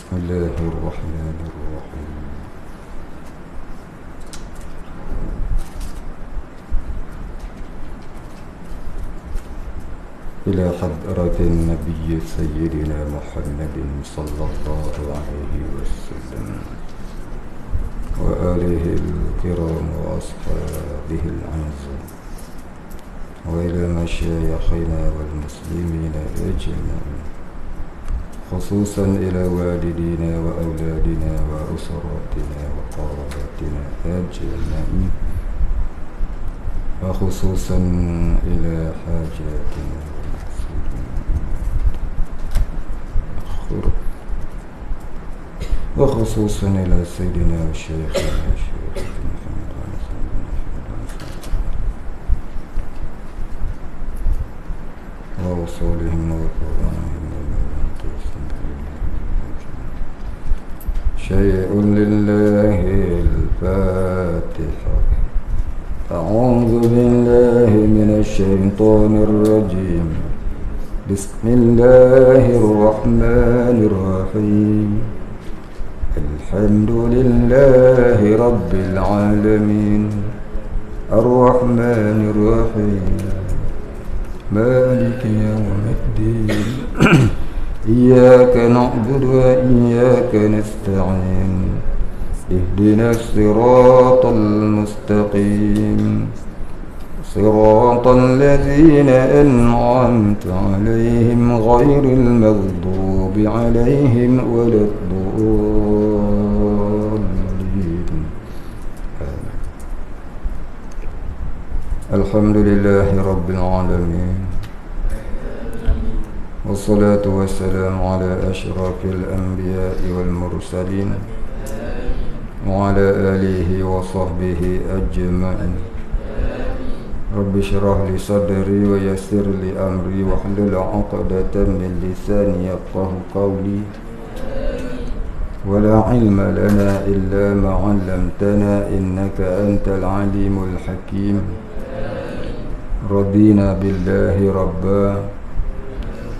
بسم الله الرحمن الرحيم. إلى حضرة النبي سيدنا محمد صلى الله عليه وسلم وآله الكرام وأصحابه الأعزاء، وإلى مشايخنا والمسلمين أجمعين، خصوصا إلى والدينا وأولادنا وأسرتنا وقرابتنا أجمعين، وخصوصا إلى حاجاتنا وخصوصا إلى سيدنا وشيخنا الشيخ محمد وأصولهم وقرآنهم شيء لله الفاتحة. أعوذ بالله من الشيطان الرجيم. بسم الله الرحمن الرحيم. الحمد لله رب العالمين الرحمن الرحيم مالك يوم الدين إياك نعبد وإياك نستعين اهدنا الصراط المستقيم صراط الذين أنعمت عليهم غير المغضوب عليهم ولا الضالين. الحمد لله رب العالمين، والصلاة والسلام على أشرف الأنبياء والمرسلين وعلى آله وصحبه أجمعين. رب اشرح لي صدري ويسر لي أمري واحلل عقدة من لساني يفقه قولي. ولا علم لنا إلا ما علمتنا إنك أنت العليم الحكيم. رضينا بالله ربا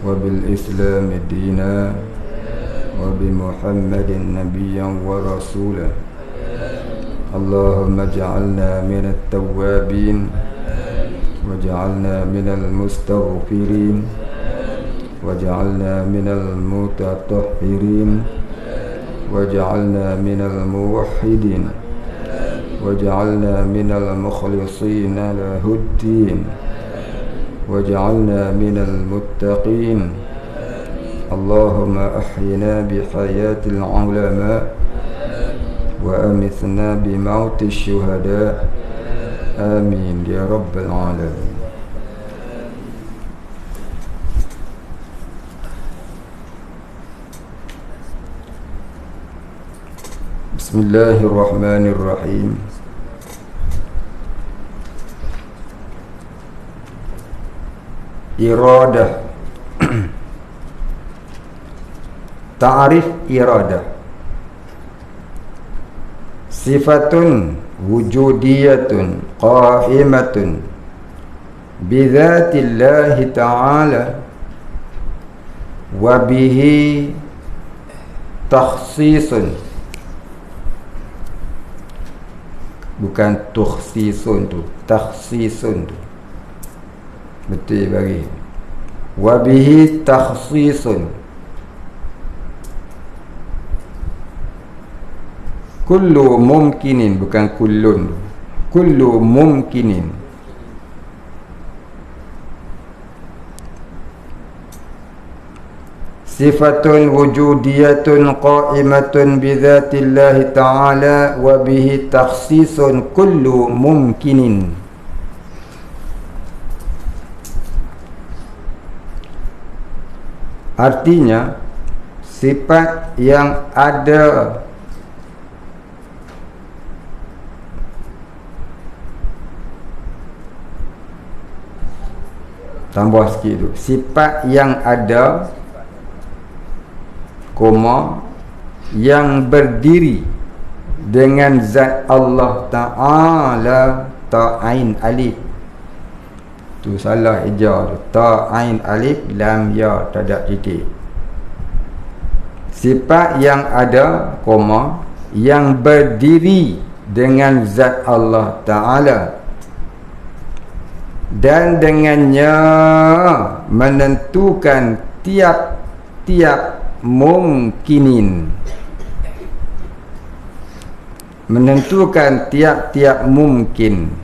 وبالإسلام دينا وبمحمد نبيا ورسولا. اللهم اجعلنا من التوابين وجعلنا من المستغفرين وجعلنا من المتطهرين وجعلنا من الموحدين وجعلنا من المخلصين له الدين وجعلنا من المتقين. اللهم أحينا بحياة العلماء وأمتنا بموت الشهداء. آمين يا رب العالمين. بسم الله الرحمن الرحيم. إرادة. تعرف إرادة صفة وجودية قائمة بذات الله تعالى وبه تخصيص، bukan tukhsisun tu, takhsisun tu betul bagi. Wabihi takhsisun kullu mumkinin, bukan kullun, kullu mumkinin. Sifatun wujudiyatun qa'imatun bidzatillahi ta'ala wa bihi takhsisun kullu mumkinin. Artinya sifat yang ada tambah sikit tu, sifat yang ada koma yang berdiri dengan zat Allah Ta'ala. Ta'ain alif tu salah eja tu, Ta'ain alif lam ya tak ada titik. sifat yang ada, yang berdiri dengan zat Allah Ta'ala, dan dengannya menentukan tiap-tiap mungkinin, menentukan tiap-tiap mungkin.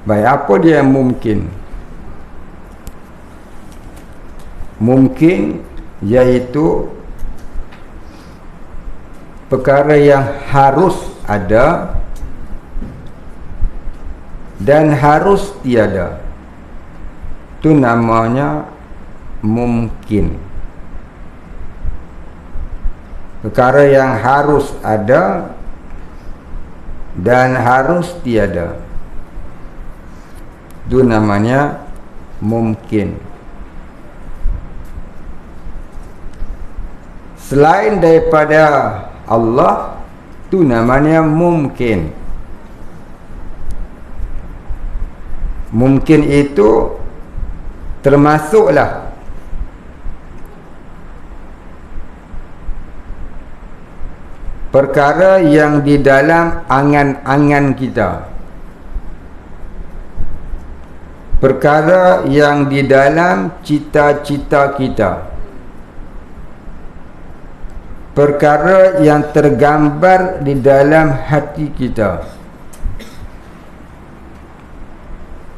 Baik, apa dia yang mungkin? Mungkin iaitu perkara yang harus ada dan harus tiada. Itu namanya mungkin. Perkara yang harus ada dan harus tiada, itu namanya mungkin. Selain daripada Allah, itu namanya mungkin. Mungkin itu termasuklah perkara yang di dalam angan-angan kita, perkara yang di dalam cita-cita kita, perkara yang tergambar di dalam hati kita,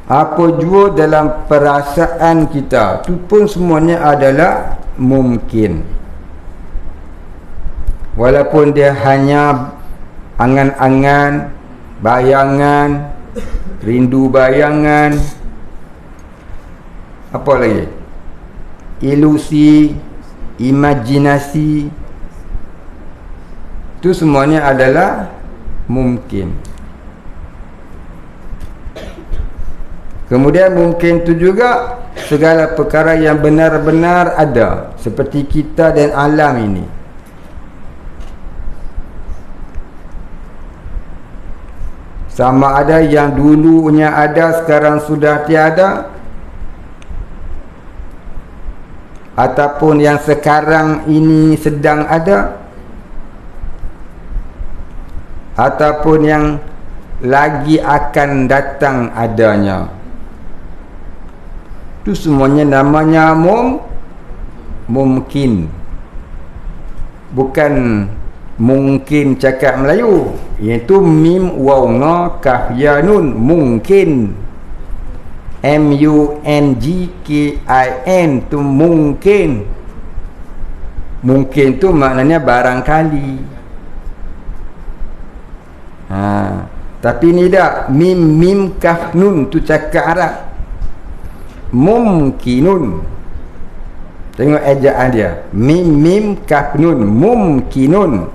apa jua dalam perasaan kita, itu pun semuanya adalah mungkin. Walaupun dia hanya angan-angan, bayangan, rindu bayangan, apa lagi, ilusi, imajinasi, itu semuanya adalah mungkin. Kemudian mungkin itu juga segala perkara yang benar-benar ada, seperti kita dan alam ini. Sama ada yang dulunya ada sekarang sudah tiada, ataupun yang sekarang ini sedang ada, ataupun yang lagi akan datang adanya. Itu semuanya namanya mungkin. Bukan mungkin cakap Melayu, iaitu mim waw nga kaf ya nun, mungkin, mungkin, tu mungkin. Mungkin tu maknanya barangkali. Tapi ni dah mim kaf nun, tu cakap Arab. Mumkinun. Tengok ejaan dia, mim kaf nun, mumkinun.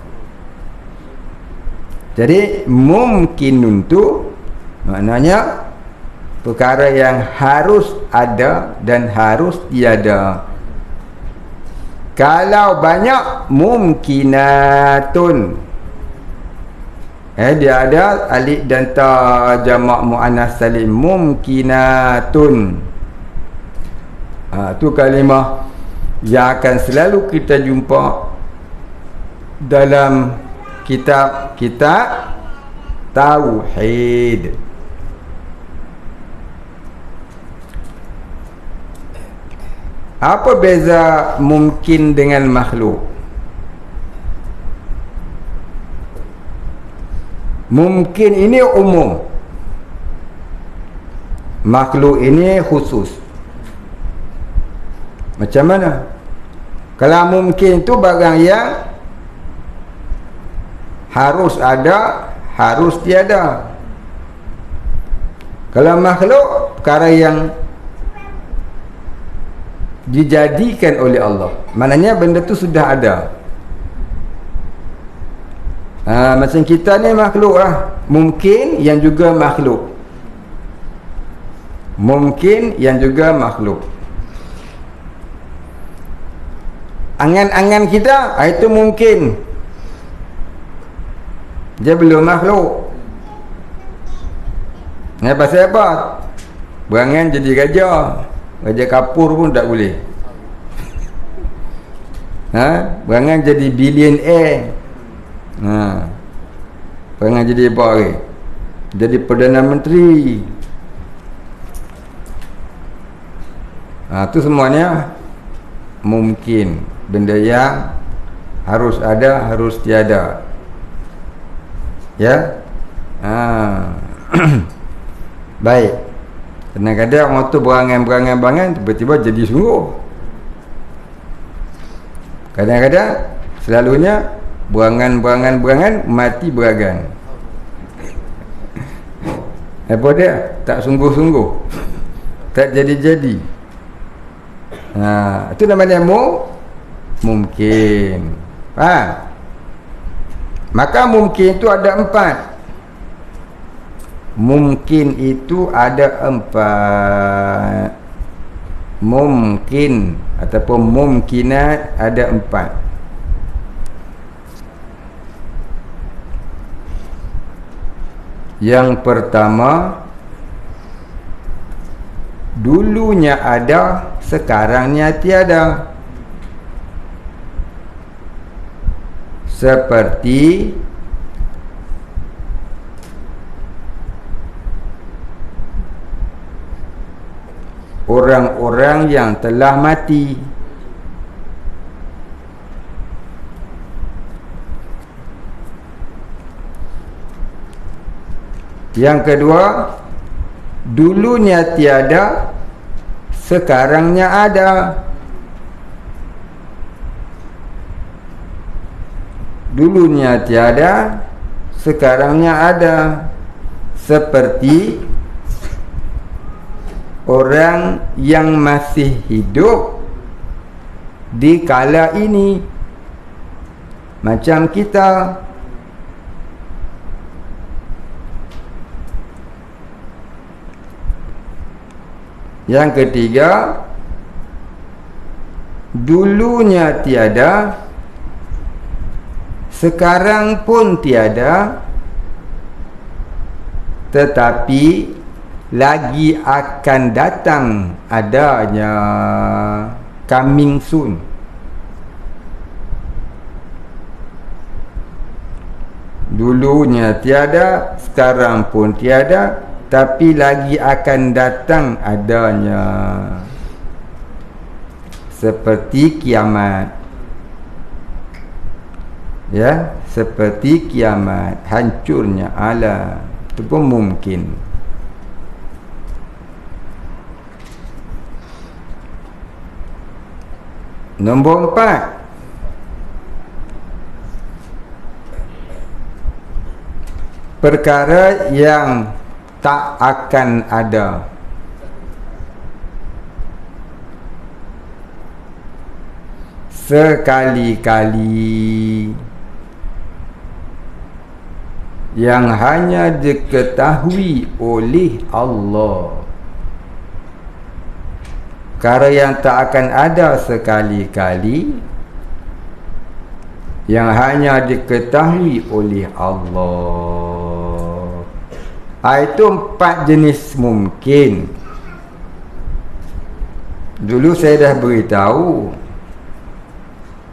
Jadi mumkinun tu maknanya perkara yang harus ada dan harus tiada. Kalau banyak mumkinatun, dia ada alif dan ta jamak muannas salim, mumkinatun. Tu kalimah yang akan selalu kita jumpa dalam kitab-kitab tauhid. Apa beza mungkin dengan makhluk? Mungkin ini umum, makhluk ini khusus. Macam mana? Kalau mungkin itu barang yang harus ada, harus tiada. Kalau makhluk, perkara yang dijadikan oleh Allah, maknanya benda tu sudah ada. Macam kita ni makhluk lah, mungkin yang juga makhluk, mungkin yang juga makhluk. Angan-angan kita, itu mungkin, dia belum makhluk. Pasal apa? Berangan jadi raja. Raja kapur pun tak boleh. Berangan jadi billionaire. Berangan jadi apa lagi? Jadi Perdana Menteri. Itu semuanya mungkin. Benda yang harus ada, harus tiada. Ya. Baik. Kadang-kadang orang tu berangan tiba-tiba jadi sungguh. Kadang-kadang selalunya berangan mati beragan. Apa dia? Tak sungguh-sungguh. Tak jadi-jadi. Itu namanya mungkin. Maka mungkin itu ada 4. Mungkin itu ada 4. Mungkin ataupun mungkinat ada 4. Yang pertama, dulunya ada, sekarangnya tiada. Seperti orang-orang yang telah mati. Yang kedua, dulunya tiada, sekarangnya ada. Dulunya tiada, sekarangnya ada. Seperti orang yang masih hidup di kala ini, macam kita. Yang ketiga, dulunya tiada, sekarang pun tiada, tetapi lagi akan datang adanya, coming soon. Dulunya tiada, sekarang pun tiada, tapi lagi akan datang adanya. Seperti kiamat. Ya, seperti kiamat, hancurnya alam. Itu pun mungkin. Nombor 4, perkara yang tak akan ada. Sekali-kali, yang hanya diketahui oleh Allah. Perkara yang tak akan ada sekali-kali, yang hanya diketahui oleh Allah. Itu 4 jenis mungkin. Dulu saya dah beritahu.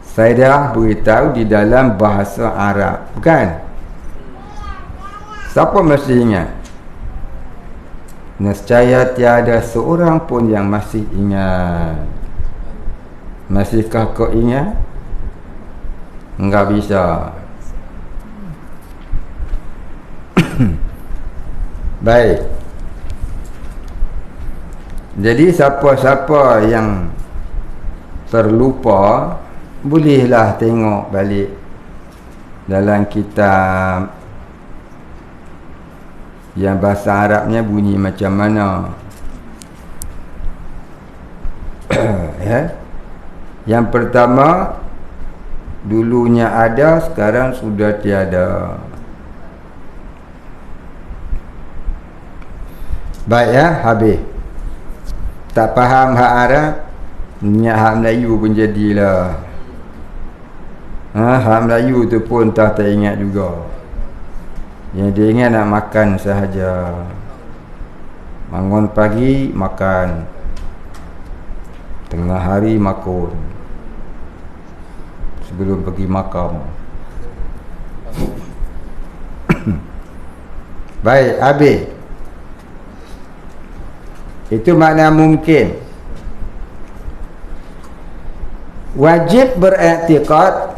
Saya dah beritahu di dalam bahasa Arab, bukan? Siapa masih ingat? Nescaya tiada seorang pun yang masih ingat. Masihkah kau ingat? Enggak bisa. Baik. Jadi siapa-siapa yang terlupa, bolehlah tengok balik dalam kitab yang bahasa Arabnya bunyi macam mana. Ya. Yang pertama, dulunya ada, sekarang sudah tiada. Baik ya, habis. Tak faham hak Arab, minyak hak Melayu pun jadilah. Hak Melayu tu pun tak ingat juga. Yang dia ingat nak makan sahaja. Bangun pagi makan, tengah hari makan, sebelum pergi makam. Baik, habis. Itu makna mungkin. Wajib beriktikad.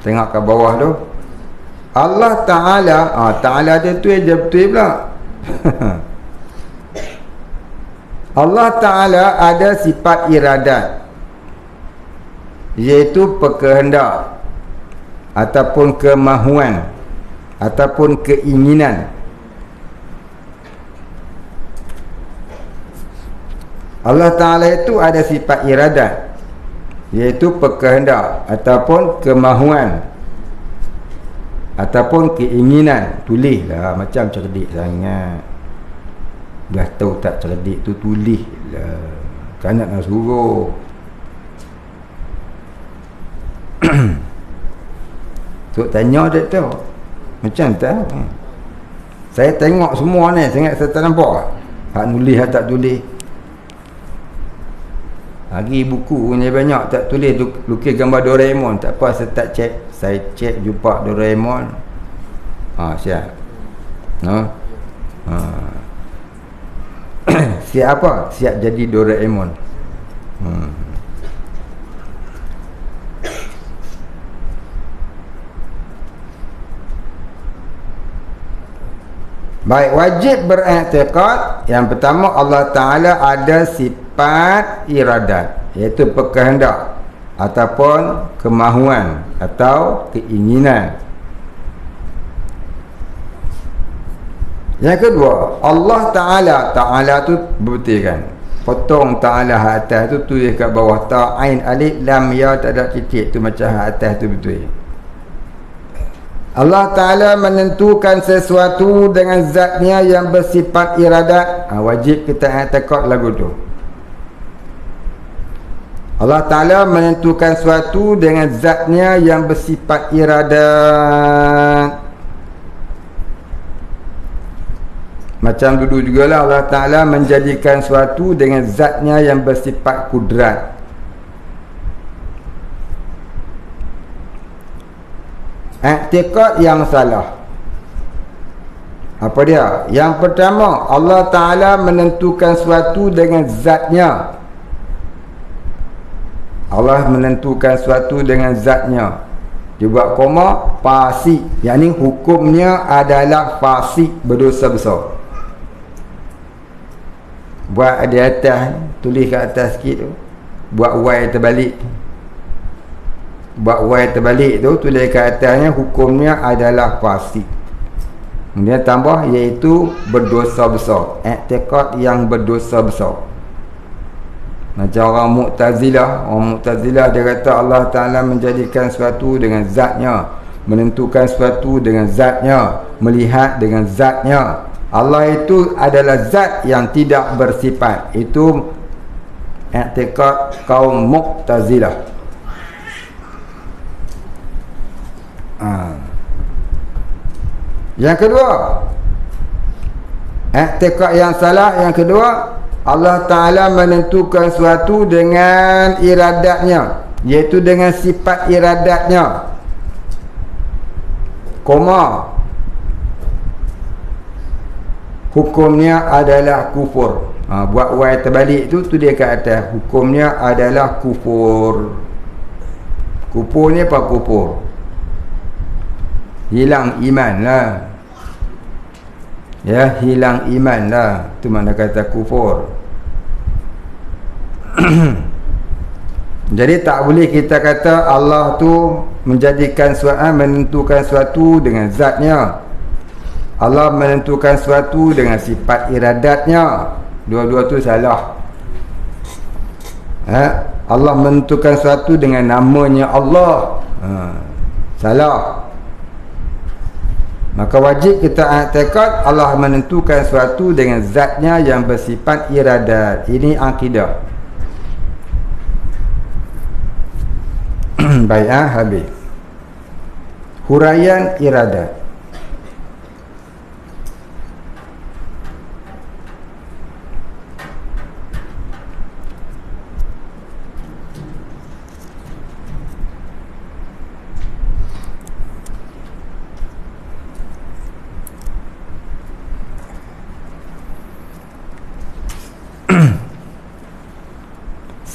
Tengok ke bawah tu, Allah Ta'ala, Ta'ala dia tu je betul pula. Allah Ta'ala ada sifat iradat, iaitu berkehendak ataupun kemahuan ataupun keinginan. Allah Ta'ala itu ada sifat iradat, iaitu berkehendak ataupun kemahuan ataupun keinginan. Tulislah, macam cerdik sangat. Dah tahu tak cerdik tu, tulislah. Kan nak suruh. Tok tanya dia tahu. Macam tahu. Saya tengok semua ni, saya tak nampak. Hak nulis tak tulis. Lagi buku ni banyak tak tulis, lukis gambar Doraemon. Tak apa, saya tak cek. Saya cek jumpa Doraemon. Siap. Siap apa? Siap jadi Doraemon. Baik, wajib beriktikad. Yang pertama, Allah Ta'ala ada sifat iradat, iaitu berkehendak ataupun kemahuan atau keinginan. Yang kedua, Allah Ta'ala tu berbuktikan. Potong Ta'ala hak atas tu, tulis kat bawah ta, ain, alif, lam, ya, tak ada titik tu, macam hak atas tu betul. Allah Ta'ala menentukan sesuatu dengan zatnya yang bersifat iradat. Wajib kita i'tikad lagu tu. Allah Ta'ala menentukan sesuatu dengan zatnya yang bersifat iradat. Macam dulu jugalah Allah Ta'ala menjadikan sesuatu dengan zatnya yang bersifat kudrat. I'tikad yang salah. Apa dia? Yang pertama, Allah Ta'ala menentukan sesuatu dengan zatnya. Allah menentukan sesuatu dengan zatnya. Dia buat koma, fasik. Yang ni hukumnya adalah fasik, berdosa besar. Buat di atas, tulis kat atas sikit tu. Buat Y terbalik. Buat Y terbalik tu, tulis kat atasnya, hukumnya adalah fasik. Kemudian tambah, iaitu berdosa besar. I'tikad yang berdosa besar. Macam orang Mu'tazilah dia kata Allah Ta'ala menjadikan sesuatu dengan zatnya, menentukan sesuatu dengan zatnya, melihat dengan zatnya. Allah itu adalah zat yang tidak bersifat. Itu i'tikad kaum Mu'tazilah. Yang kedua, i'tikad yang salah yang kedua, Allah Ta'ala menentukan sesuatu dengan iradatnya, iaitu dengan sifat iradatnya. Koma, hukumnya adalah kufur. Buat Y terbalik tu, dia kat atas, hukumnya adalah kufur. Kufur ni apa kufur? Hilang iman lah. Ya, hilang iman lah. Itu mana kata kufur. Jadi tak boleh kita kata Allah tu menjadikan suatu, menentukan suatu dengan zatnya. Allah menentukan suatu dengan sifat iradatnya. Dua-dua tu salah. Allah menentukan suatu dengan namanya Allah. Salah. Maka wajib kita i'tikad Allah menentukan suatu dengan zatnya yang bersifat iradat. Ini akidah. Baik, habis. Huraian iradat.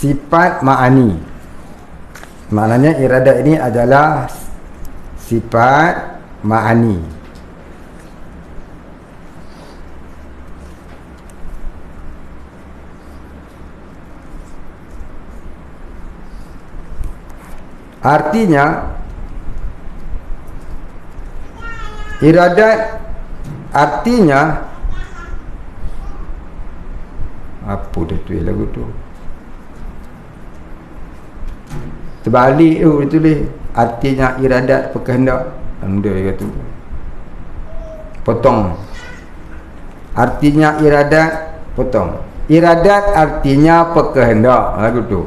sifat ma'ani. Maknanya iradat ini adalah sifat ma'ani. Artinya iradat artinya apa dia tulis lagu tu? Terbalik tu dia tulis artinya iradat berkehendak. Anda kata potong. Artinya iradat potong. Iradat artinya berkehendak lagu tu.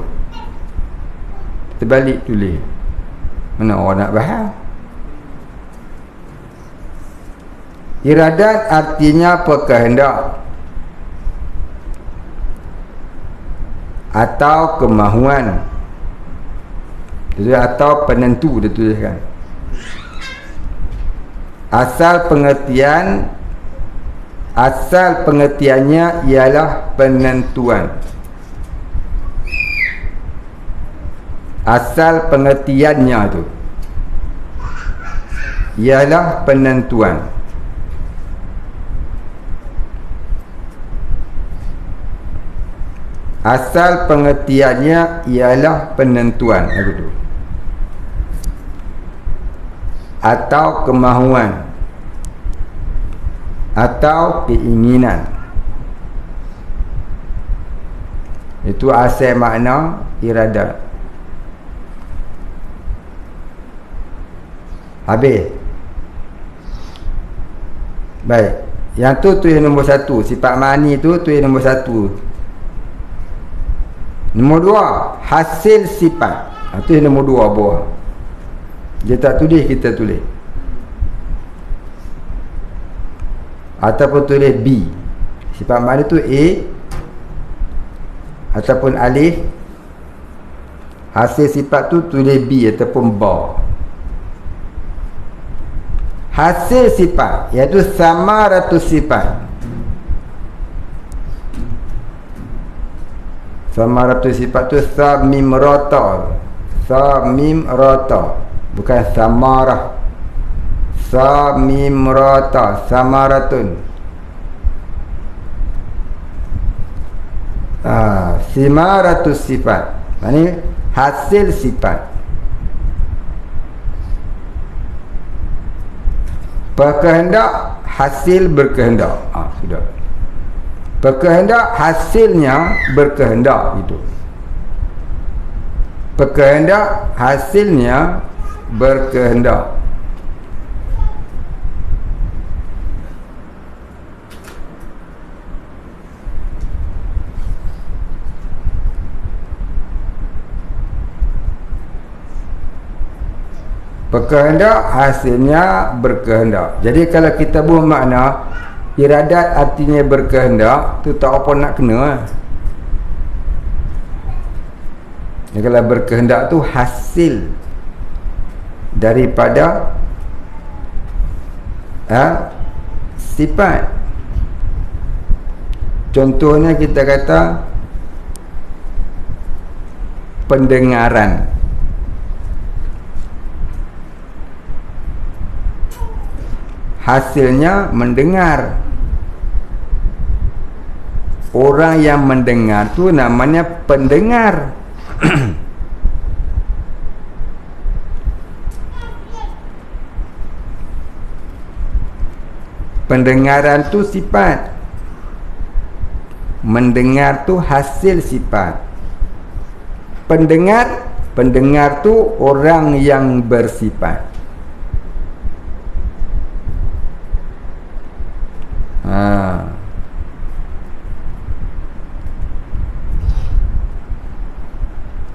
Terbalik tulis. Mana orang nak faham? Iradat artinya berkehendak atau kemahuan, atau penentu dia tuliskan. Asal pengertiannya ialah penentuan. Asal pengertiannya tu ialah penentuan. Asal pengertiannya ialah penentuan tu, atau kemahuan atau keinginan. Itu asal makna iradat. Habis. Baik. Yang tu yang nombor 1. Sifat ma'ani tu yang nombor 1. Nombor 2, hasil sifat. Itu yang nombor 2 bawah. Dia tak tulis, kita tulis. Ataupun tulis B. Sifat ma'ani tu A ataupun alif. Hasil sifat tu tulis B ataupun ba. Hasil sifat iaitu samaratus sifat. Samaratus sifat tu samim rata. Samim rata, bukan samarah. Samim rata, samaratun. Simaratus sifat. Ini hasil sifat. Berkehendak, hasil berkehendak. Sudah. Berkehendak, hasilnya berkehendak itu. Berkehendak, hasilnya berkehendak. Berkehendak, hasilnya berkehendak. Jadi kalau kita buat makna iradat artinya berkehendak, tu tak apa nak kena. Ya, kalau berkehendak tu hasil daripada sifat. Contohnya kita kata pendengaran. Hasilnya mendengar. Orang yang mendengar tu namanya pendengar. Pendengaran tu sifat. Mendengar tu hasil sifat. Pendengar tu orang yang bersifat.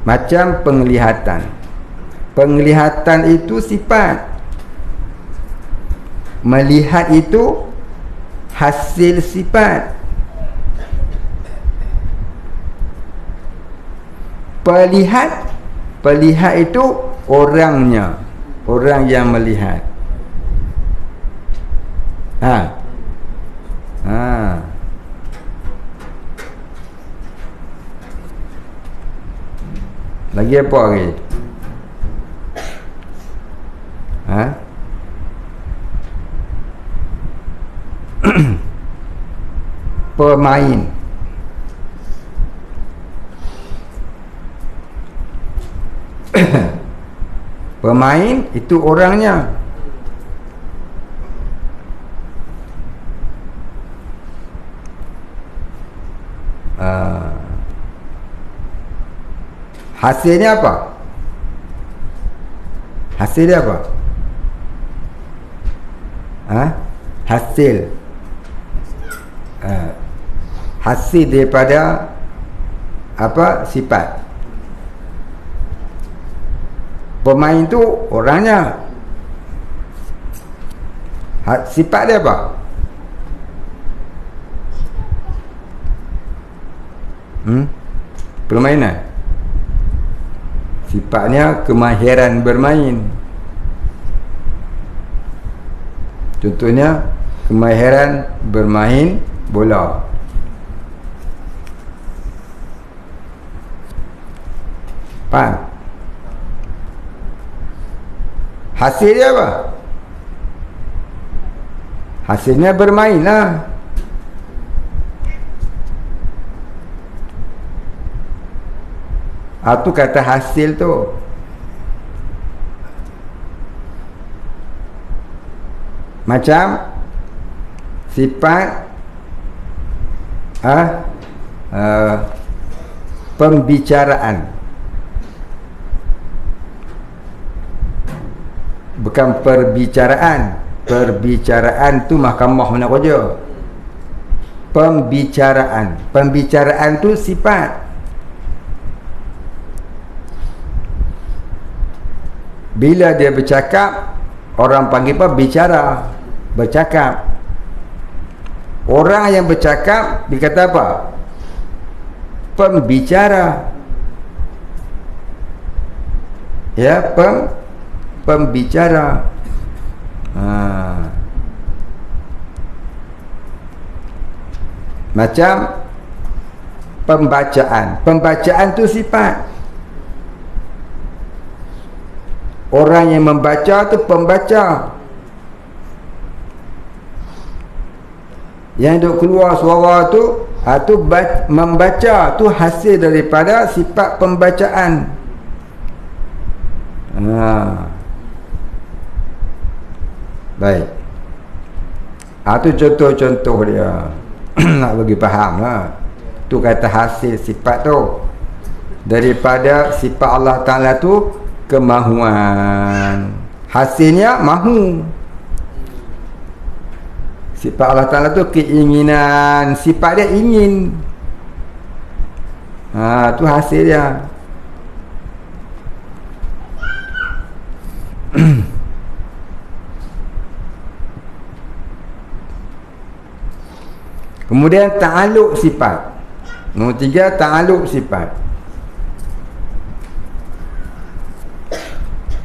Macam penglihatan. Penglihatan itu sifat. Melihat itu hasil sifat. Pelihat itu orangnya, orang yang melihat. Lagi apa lagi? Ha? Pemain. Pemain itu orangnya. Hasilnya apa? Hasilnya apa? Hasil. Hasil daripada apa? Sifat. Pemain tu orangnya. Sifat dia apa? Permainan. Sifatnya kemahiran bermain. Contohnya kemahiran bermain bola. Faham? Hasilnya apa? Hasilnya bermain lah. Itu kata hasil tu. Macam sifat pembicaraan. Bukan perbicaraan. Perbicaraan tu mahkamah mana kerja. Pembicaraan. Pembicaraan tu sifat. Bila dia bercakap, orang panggil apa? Bicara. Bercakap. Orang yang bercakap dikata apa? Pembicara. Ya, pembicara. Macam pembacaan. Pembacaan tu sifat. Orang yang membaca tu pembaca. Yang duk keluar suara tu, membaca tu hasil daripada sifat pembacaan. Baik. Tu contoh-contoh dia. Nak bagi faham lah. Tu kata hasil sifat tu. Daripada sifat Allah Ta'ala tu kemahuan. Hasilnya mahu. Sifat Allah Ta'ala tu keinginan. Sifat dia ingin. Tu hasil dia. Kemudian ta'aluk sifat. Nombor 3, ta'aluk sifat.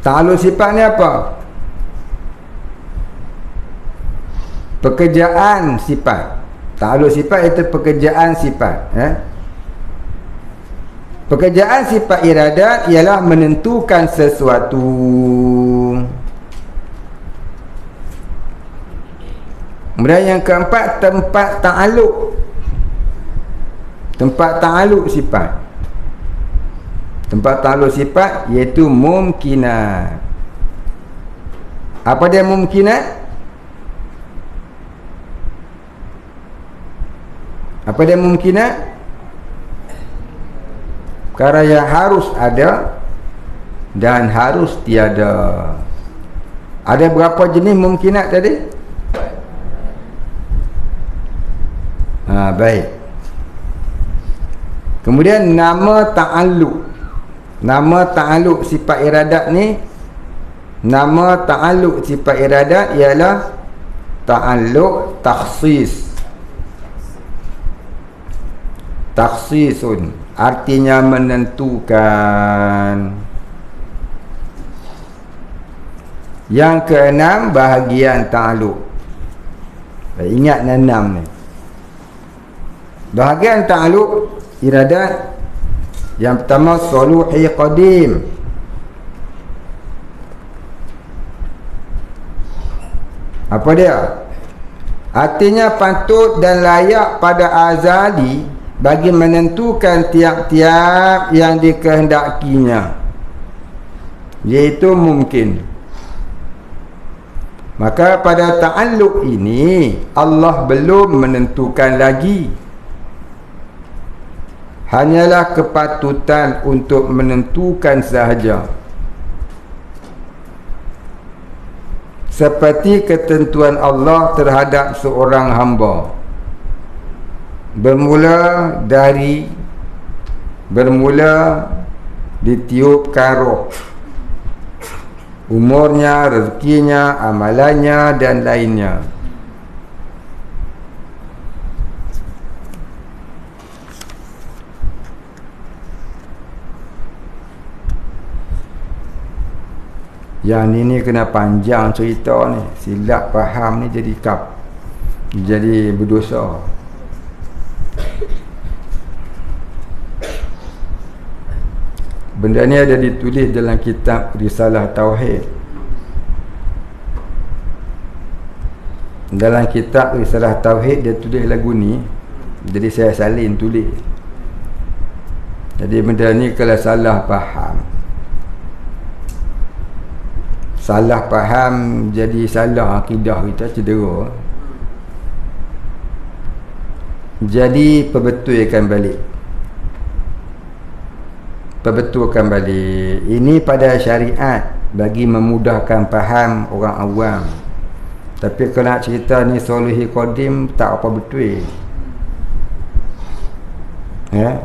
Ta'aluk sifat ni apa? Pekerjaan sifat. Ta'aluk sifat itu pekerjaan sifat. Pekerjaan sifat iradat ialah menentukan sesuatu. Kemudian yang keempat, tempat ta'aluk. Tempat ta'aluk sifat. Tempat ta'aluk sifat iaitu mumkinat. Apa dia mumkinat? Apa dia mumkinat? Perkara yang harus ada dan harus tiada. Ada berapa jenis mumkinat tadi? Baik. Kemudian nama ta'aluk. Nama ta'aluk sifat iradat ni, nama ta'aluk sifat iradat ialah ta'aluk takhsis. Takhsisun artinya menentukan. Yang keenam, bahagian ta'aluk. Ingat 6 ni. Bahagian ta'aluk iradat Yang pertama soluhi qadim. Apa dia? Artinya patut dan layak pada azali bagi menentukan tiap-tiap yang dikehendakinya, iaitu mungkin. Maka pada ta'alluq ini Allah belum menentukan lagi, hanyalah kepatutan untuk menentukan sahaja. Seperti ketentuan Allah terhadap seorang hamba, bermula ditiupkan roh, umurnya, rezekinya, amalannya dan lainnya. Yang ni kena panjang cerita ni. Silap faham ni jadi berdosa. Benda ni ada ditulis dalam kitab Risalah Tauhid. Dalam kitab Risalah Tauhid dia tulis lagu ni. Jadi saya salin tulis. Jadi benda ni kalau salah faham jadi salah akidah kita, cedera. Jadi perbetulkan balik. Ini pada syariat bagi memudahkan faham orang awam. Tapi kalau nak cerita ni soluhi qadim tak apa betul.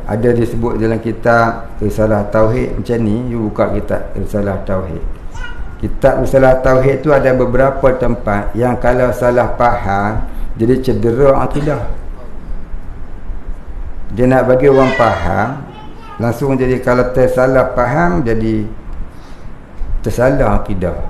Ada disebut dalam kitab Risalah Tauhid macam ni. You buka kitab Risalah Tauhid. Kitab Risalah Tauhid tu ada beberapa tempat yang kalau salah faham jadi cedera akidah. Dia nak bagi orang faham langsung, jadi kalau tersalah faham jadi tersalah akidah.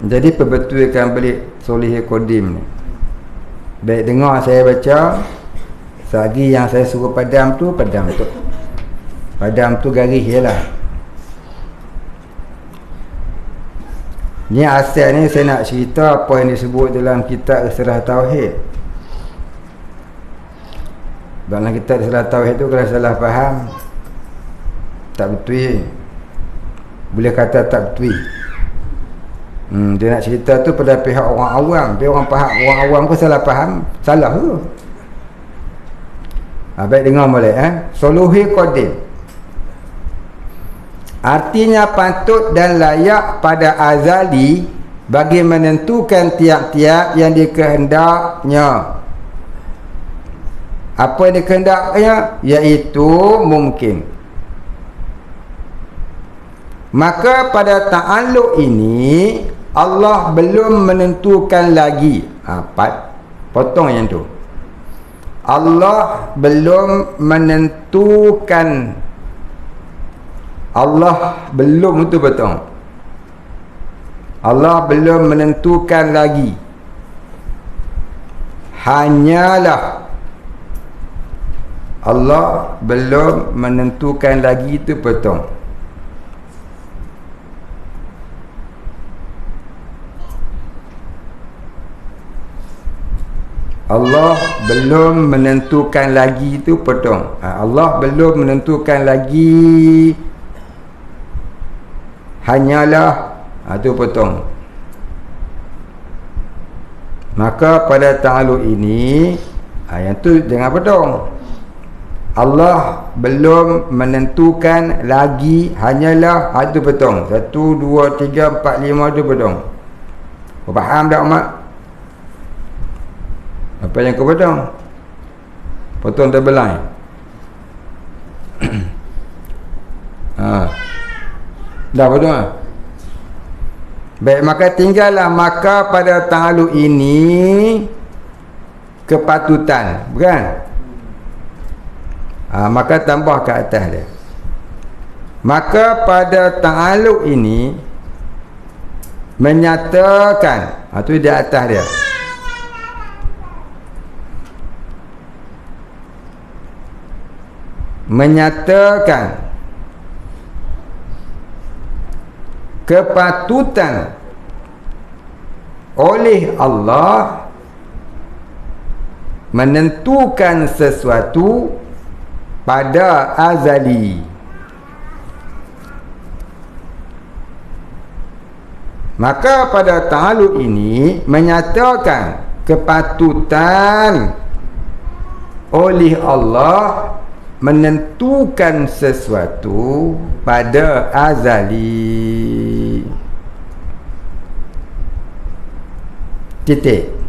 Jadi perbetulkan balik Solihi Qadim ni. Baik dengar saya baca, selagi yang saya suruh padam tu garis je lah. Ni asal ni saya nak cerita apa yang disebut dalam kitab Risalah Tauhid. Dalam kitab Risalah Tauhid tu kalau salah faham tak betul, boleh kata tak betul. Dia nak cerita tu pada pihak orang awam. Orang awam pun salah faham, salah tu. Baik dengar boleh Soluhi Qadim artinya patut dan layak pada azali bagi menentukan tiap-tiap yang dikehendaknya. Apa yang dikehendaknya? Iaitu mungkin. Maka pada ta'alluq ini Allah belum menentukan lagi. Potong yang tu. Allah belum menentukan. Allah belum itu betul. Allah belum menentukan lagi. Hanyalah Allah belum menentukan lagi itu betul. Allah belum menentukan lagi itu potong. Allah belum menentukan lagi, hanyalah itu potong. Maka pada ta'alluq ini yang tu jangan potong. Allah belum menentukan lagi, hanyalah itu potong. 1, 2, 3, 4, 5 itu potong. Faham tak mak? Apa yang kau potong? Potong terbelai. Dah potong. Baik, maka tinggallah maka pada ta'alluq ini kepatutan, bukan? Maka tambah ke atas dia. Maka pada ta'alluq ini menyatakan, tu di atas dia. menyatakan kepatutan oleh Allah menentukan sesuatu pada azali. Maka pada ta'alluq ini menyatakan kepatutan oleh Allah menentukan sesuatu pada azali. Titik.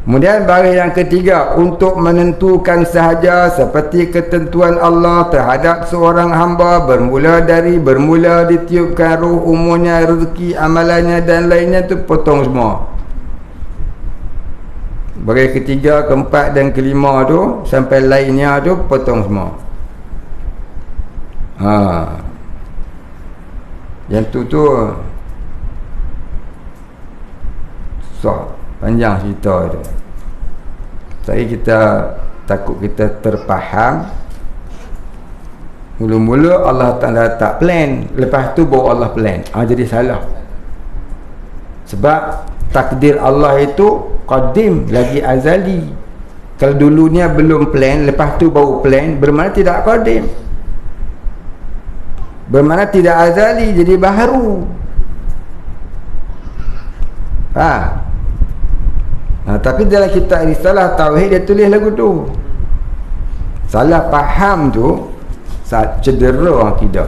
Kemudian baris yang ketiga, untuk menentukan sahaja seperti ketentuan Allah terhadap seorang hamba bermula ditiupkan ruh, umurnya, rezeki, amalannya dan lainnya, tu potong semua. Baris ketiga, keempat dan kelima tu sampai lainnya tu potong semua. Yang tu panjang cerita tu. Tapi kita takut kita terfaham. Mula-mula Allah Ta'ala tak plan, lepas tu baru Allah plan. Jadi salah. Sebab takdir Allah itu qadim, lagi azali. Kalau dulunya belum plan, lepas tu baru plan, bermakna tidak qadim, bermakna tidak azali, jadi baharu. Tapi dalam kitab Risalah Tauhid dia tulis lagu tu. Salah faham tu cedera akidah.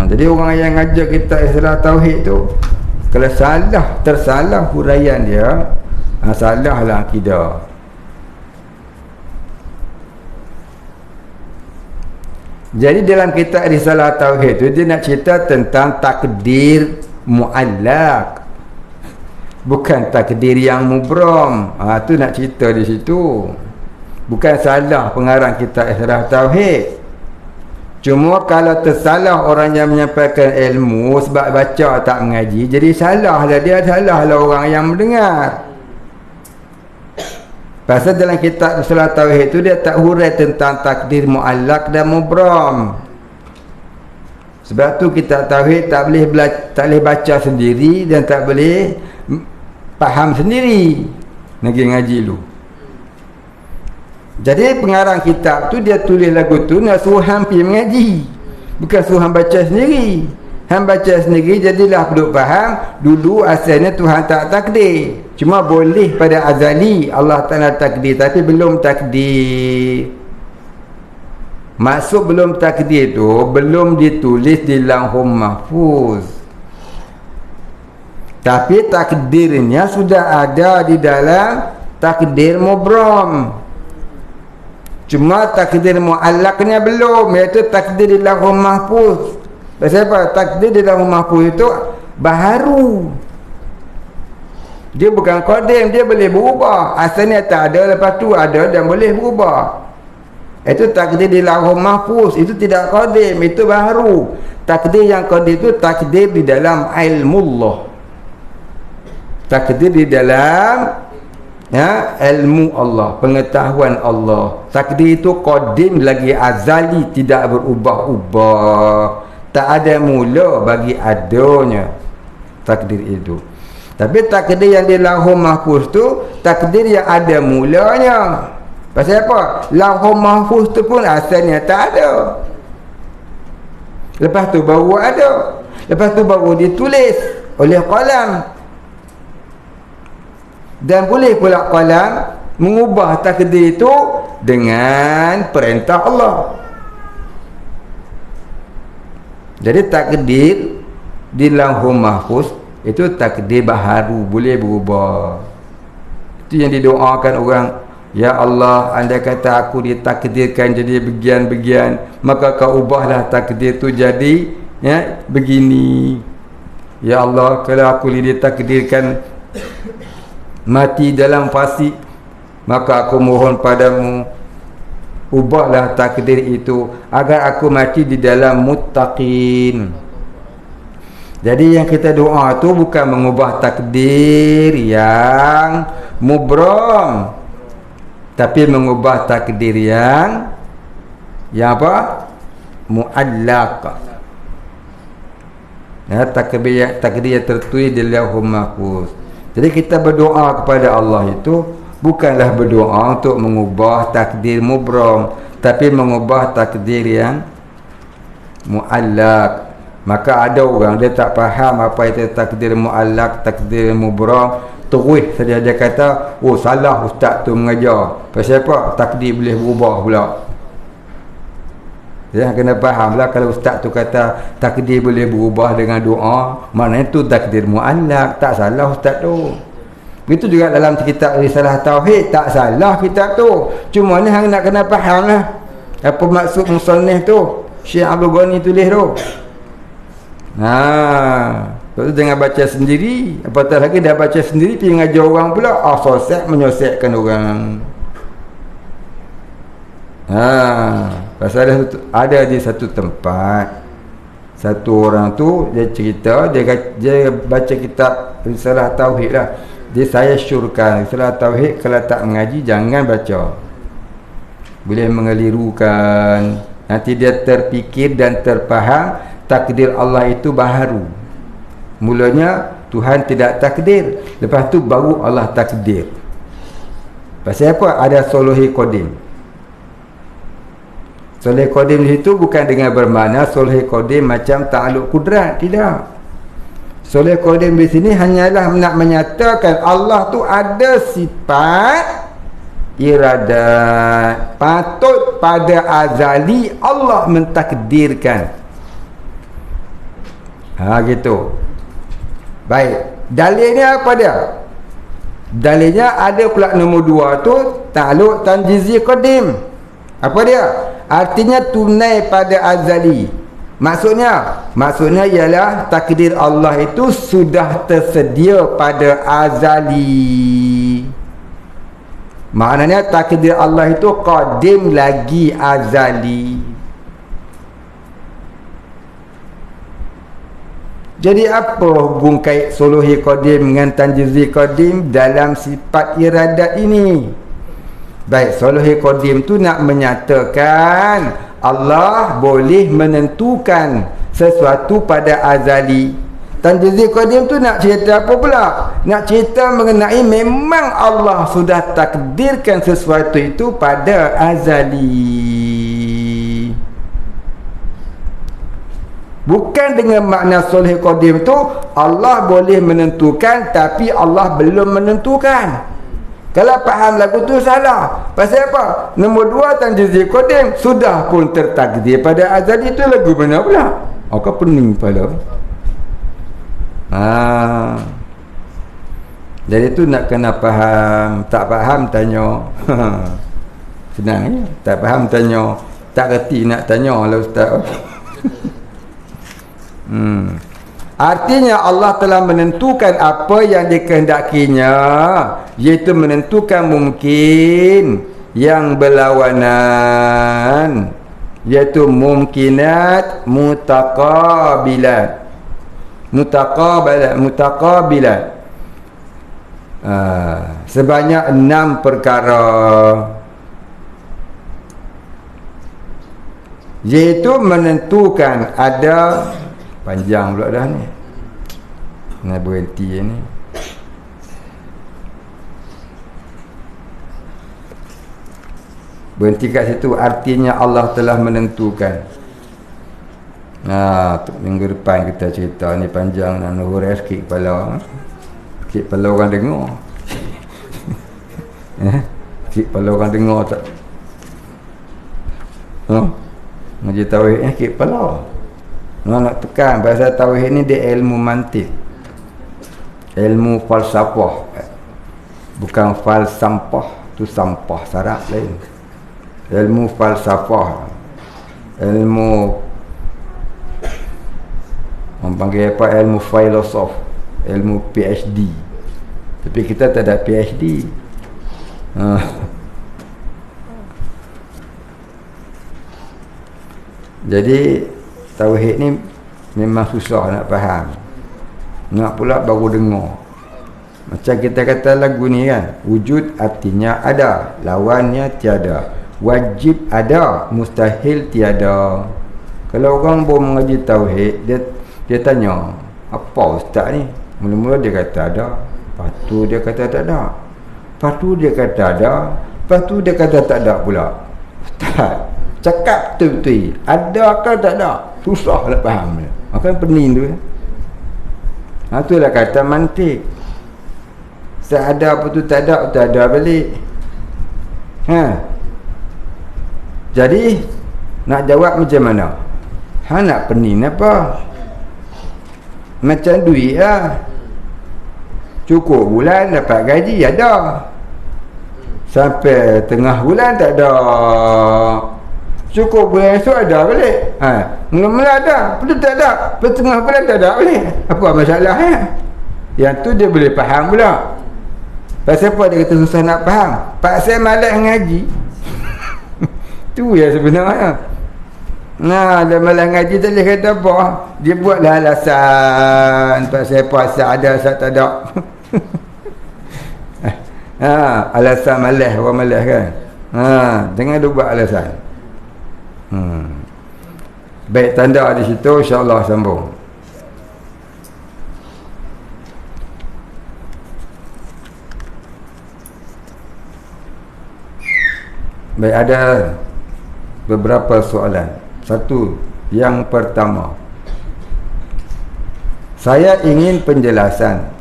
Jadi orang yang ngajar kitab Risalah Tauhid tu, kalau tersalah huraian dia, salahlah akidah. Jadi dalam kitab Risalah Tauhid tu dia nak cerita tentang takdir muallaq, bukan takdir yang mubram. Tu nak cerita di situ. Bukan salah pengarang kitab Risalah Tauhid. Cuma kalau tersalah orang yang menyampaikan ilmu sebab baca tak mengaji, jadi salahlah dia, salahlah orang yang mendengar. Pasal dalam kitab Risalah Tauhid tu dia tak hurai tentang takdir muallaq dan mubram. Sebab tu kitab Tauhid tak boleh baca sendiri dan tak boleh faham sendiri, lagi ngaji lu. Jadi pengarang kitab tu dia tulis lagu tu nak suruh hang pergi mengaji, bukan suruh hang baca sendiri. Hang baca sendiri jadilah perlu faham dulu asalnya Tuhan tak takdir, cuma boleh pada azali Allah Ta'ala takdir, tapi belum takdir. Maksud belum takdir tu belum ditulis di Lauhul Mahfuz, tapi takdirnya sudah ada di dalam takdir mubram. Cuma takdir muallaqnya belum, iaitu takdir di Lauhul Mahfuz. Pasal apa? Takdir di Lauhul Mahfuz itu baharu. Dia bukan qadim, dia boleh berubah. Asalnya tak ada, lepas tu ada dan boleh berubah. Itu takdir di Lauhul Mahfuz, itu tidak qadim, itu baharu. Takdir yang qadim itu takdir di dalam ilmullah, takdir di dalam ilmu Allah, pengetahuan Allah. Takdir itu qadim, lagi azali, tidak berubah-ubah, tak ada mula bagi adanya takdir itu. Tapi takdir yang di Lauhul Mahfuz tu takdir yang ada mulanya. Pasal apa? Lauhul Mahfuz tu pun asalnya tak ada, lepas tu baru ada, lepas tu baru ditulis oleh qalam. Dan boleh pula qalam mengubah takdir itu dengan perintah Allah. Jadi takdir di Lauhul Mahfuz itu takdir baharu, boleh berubah. Itu yang didoakan orang, ya Allah, andai kata aku ditakdirkan jadi bagian-bagian, maka kau ubahlah takdir itu jadi begini. Ya Allah, kalau aku ditakdirkan mati dalam fasik, maka aku mohon padamu, ubahlah takdir itu agar aku mati di dalam muttaqin. Jadi yang kita doa tu bukan mengubah takdir yang mubram, tapi mengubah takdir yang apa? Muallaq. Ya, takdir yang tertulis di Lauhul Mahfuz. Jadi kita berdoa kepada Allah itu bukanlah berdoa untuk mengubah takdir mubram, tapi mengubah takdir yang muallaq. Maka ada orang dia tak faham apa itu takdir muallaq, takdir mubram, terus saja dia kata, oh salah ustaz tu mengajar. Pasal apa? Takdir boleh berubah pula. Dia kena fahamlah kalau ustaz tu kata takdir boleh berubah dengan doa, maknanya tu takdir muallaq, tak salah ustaz tu. Begitu juga dalam kitab Risalah Tauhid, tak salah kitab tu. Cuma ni hang nak kena fahamlah apa maksud musannif tu. Syekh Abdul Ghani tulis tu. Lepas tu jangan baca sendiri. Apatah lagi dah baca sendiri pergi ngajar orang pula, sosek menyosekkan orang. Pasal ada di satu tempat, satu orang tu dia cerita, dia baca kitab Risalah Tauhid lah. Saya syurkan Risalah Tauhid kalau tak mengaji jangan baca, boleh mengelirukan. Nanti dia terfikir dan terfaham takdir Allah itu baharu. Mulanya Tuhan tidak takdir, lepas tu baru Allah takdir. Pasal apa? Ada soluhi qadim. Soluhi qadim di situ bukan dengan bermakna soluhi qadim macam ta'alluq kudrat, tidak. Soluhi qadim di sini hanyalah nak menyatakan Allah tu ada sifat iradat, patut pada azali Allah mentakdirkan. Gitu. Baik, dalilnya apa dia? Dalilnya ada pula nombor 2 tu ta'alluq tanjizi qadim. Apa dia? Artinya tunai pada azali. Maksudnya ialah takdir Allah itu sudah tersedia pada azali. Maknanya takdir Allah itu qadim lagi azali. Jadi apa hubung kait suluhi qadim dengan tanjizi qadim dalam sifat iradat ini? Baik, suluhi qadim tu nak menyatakan Allah boleh menentukan sesuatu pada azali. Tanjizi qadim tu nak cerita apa pula? Nak cerita mengenai memang Allah sudah takdirkan sesuatu itu pada azali. Bukan dengan makna sulh qadim tu Allah boleh menentukan tapi Allah belum menentukan. Kalau faham lagu tu salah. Pasal apa? Nombor 2 tanjizi qadim sudah pun tertakdir pada azali, tu lagu mana pula? Kau pening pula. Jadi tu nak kena faham. Tak faham tanya. Senang ya? Tak faham tanya. Tak reti nak tanya lah ustaz. Artinya Allah telah menentukan apa yang dikehendakinya, iaitu menentukan mungkin yang berlawanan, iaitu mumkinat mutaqabilat. Sebanyak 6 perkara, iaitu menentukan ada panjang pula dah ni. Nak berhenti ni. Berhenti kat situ. Artinya Allah telah menentukan. Minggu depan kita cerita ni panjang nak huraikan sikit kepala. Sikit kepala orang dengar. Sikit kepala orang dengar tak? Ngaji tauhid sikit kepala. Nak tekan pasal tauhid ni dia ilmu mantik, ilmu falsafah, bukan falsampah. Tu sampah sarap lain. Ilmu falsafah, ilmu orang panggil apa, ilmu filosof, ilmu PhD. Tapi kita tak ada PhD. Jadi tauhid ni memang susah nak faham. Nak pula baru dengar. Macam kita kata lagu ni kan, wujud artinya ada, lawannya tiada. Wajib ada, mustahil tiada. Kalau orang baru mengaji tauhid, dia tanya, apa ustaz ni? Mula-mula dia kata ada, lepas tu dia kata tak ada, lepas tu dia kata ada, lepas tu dia kata tak ada pula. Ustaz, cakap betul-betul, ada ke tak ada? Susah nak faham dia. Makan pening tu. Itulah kata mantik. Tak ada apa tu tak ada balik. Jadi nak jawab macam mana? Nak pening apa? Macam duit lah. Cukup bulan dapat gaji ada. Sampai tengah bulan tak ada. Cukup bulan esok ada balik. Mula-mula ada, betul tak ada. Lepas tengah bulan tak ada balik. Apa masalah Yang tu dia boleh faham pula. Pasal apa dia kata susah nak faham? Pasal malas ngaji. Tu ya sebenarnya. Dia malas ngaji tak boleh kata apa. Dia buatlah alasan. Pasal puasa ada, asal tak ada. Alasan malas, orang malas kan. Jangan dia buat alasan. Baik, tanda di situ, insya-Allah sambung. Baik, ada beberapa soalan. Satu, yang pertama, saya ingin penjelasan.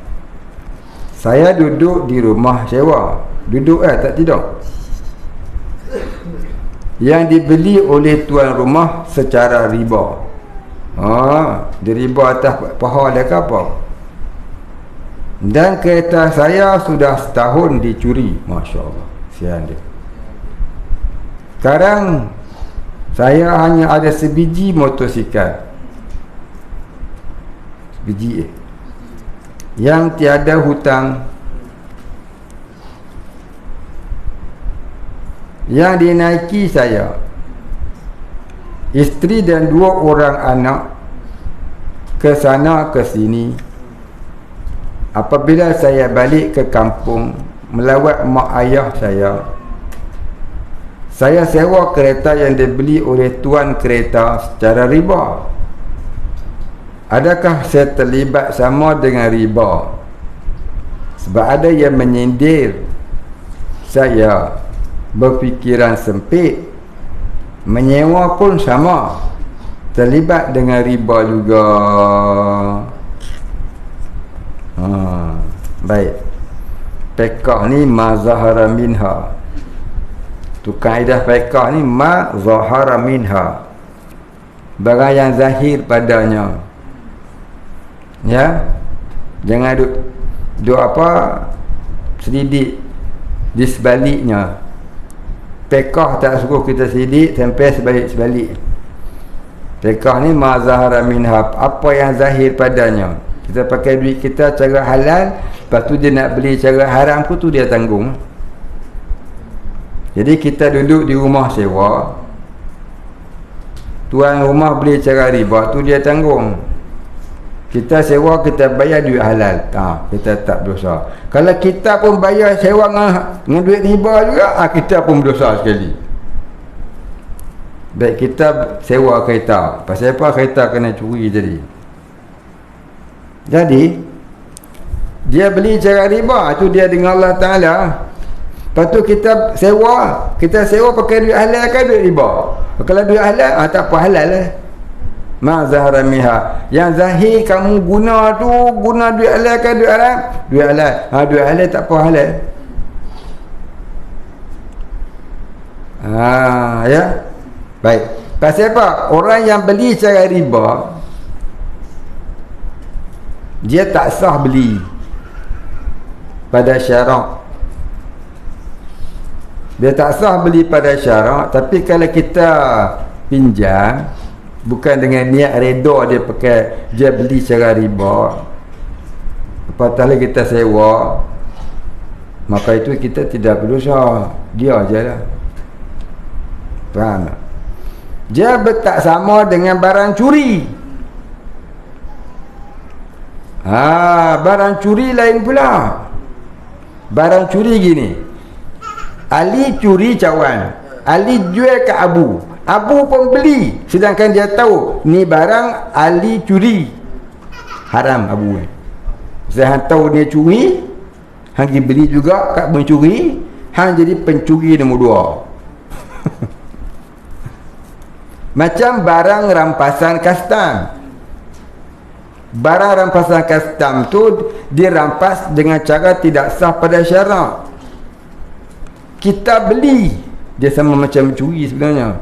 Saya duduk di rumah sewa. Duduk tak tidur. Yang dibeli oleh tuan rumah secara riba. Dia riba atas paha dia ke apa? Dan kereta saya sudah setahun dicuri. Masya Allah, sian dia. Sekarang saya hanya ada sebiji motosikal. Sebiji yang tiada hutang. Yang dinaiki saya, isteri dan 2 orang anak, ke sana ke sini. Apabila saya balik ke kampung melawat mak ayah saya sewa kereta yang dibeli oleh tuan kereta secara riba. Adakah saya terlibat sama dengan riba? Sebab ada yang menyindir saya berfikiran sempit. Menyewa pun sama, terlibat dengan riba juga. Baik, fiqh ni ma zahara minha. Tu kaedah fiqh ni ma zahara minha, barang yang zahir padanya. Ya, jangan duk apa selidik di sebaliknya. Fiqh tak suruh kita sidik sampai sebalik-sebalik. Fiqh ni ma zahara minha, apa yang zahir padanya. Kita pakai duit kita cara halal, lepas tu dia nak beli cara haram tu dia tanggung. Jadi kita duduk di rumah sewa, tuan rumah beli cara riba, tu dia tanggung. Kita sewa, kita bayar duit halal, kita tak berdosa. Kalau kita pun bayar sewa dengan duit riba juga, kita pun berdosa sekali. Baik, kita sewa kereta, pasal apa kereta kena curi jadi. Jadi dia beli cara riba, tu dia dengan Allah Ta'ala. Lepas tu kita sewa pakai duit halal kan duit riba. Kalau duit halal, tak apa, halal lah. Ma zahara minha, yang zahir kamu guna tu, guna duit halal kan duit haram? Duit halal. Duit halal tak apa, halal. Ya. Baik. Pasal apa? Orang yang beli cara riba, dia tak sah beli pada syarak. Dia tak sah beli pada syarak. Tapi kalau kita pinjam, bukan dengan niat reda dia pakai, dia beli secara riba, apatah lagi kita sewa, maka itu kita tidak berdosa. Dia je lah. Faham tak? Dia tak sama dengan barang curi. Barang curi lain pula. Barang curi gini, Ali curi cawan, Ali jual ke Abu, Abu pun beli, sedangkan dia tahu ni barang Ali curi, haram Abu ni. Saya tahu dia curi, hang pergi beli juga kat pencuri, hang jadi pencuri nombor 2. Macam barang rampasan custom. Barang rampasan custom tu dirampas dengan cara tidak sah pada syarak. Kita beli, dia sama macam mencuri sebenarnya.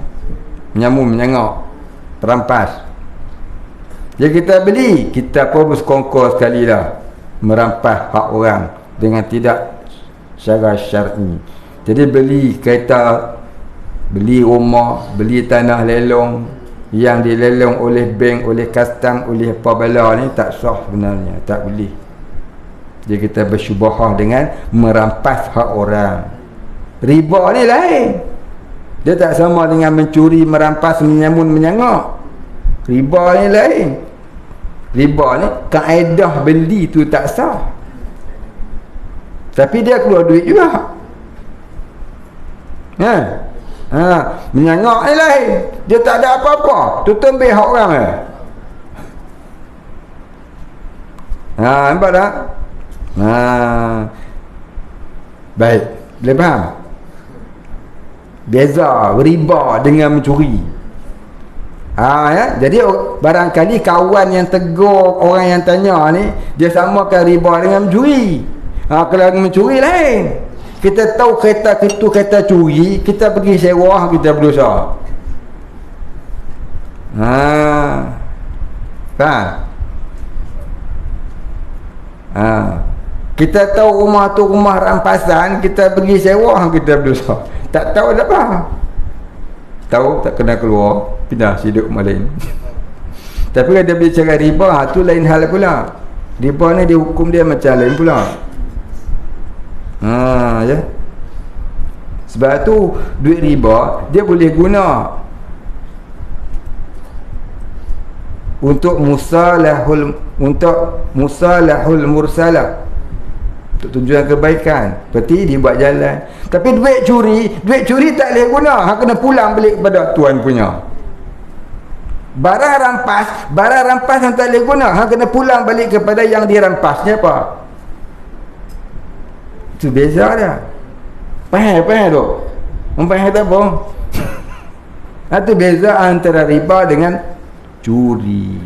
Menyamun, menyangak, perampas. Jadi kita beli, kita pun bersekongkol sekali lah merampas hak orang dengan tidak secara syar'i. Jadi beli kereta, beli rumah, beli tanah lelong yang dilelong oleh bank, oleh custom, oleh apa bala ni tak sah sebenarnya, tak boleh. Jadi kita bersyubhah dengan merampas hak orang. Riba ni lain. Dia tak sama dengan mencuri, merampas, menyamun, menyangak. Riba ni lain. Riba ni kaedah beli tu tak sah, tapi dia keluar duit juga. Menyangak ni lain. Dia tak ada apa-apa, tu tembih hak orang eh. Nampak tak? Baik, boleh faham? Beza riba dengan mencuri. Ya? Jadi barangkali kawan yang tegur orang yang tanya ni, dia samakan riba dengan mencuri. Kalau mencuri lain. Kita tahu kereta itu kereta curi, kita pergi sewa, kita berdosa. Kita tahu rumah tu rumah rampasan, kita pergi sewa, kita berdosa. Tak tahu tak apa. Tahu tak kena keluar, pindah hidup rumah lain. Tapi kalau dia bicara riba, tu lain hal pula. Riba ni dia hukum dia macam lain pula. Ya. Sebab tu duit riba dia boleh guna untuk musalahul mursalah, untuk tujuan kebaikan, seperti dibuat jalan. Tapi duit curi tak boleh guna, hang kena pulang balik kepada tuan punya. Barang rampas yang tak boleh guna, hang kena pulang balik kepada yang dirampasnya apa. Itu beza dah. Faham tu? Faham tak apa? Itu beza antara riba dengan curi.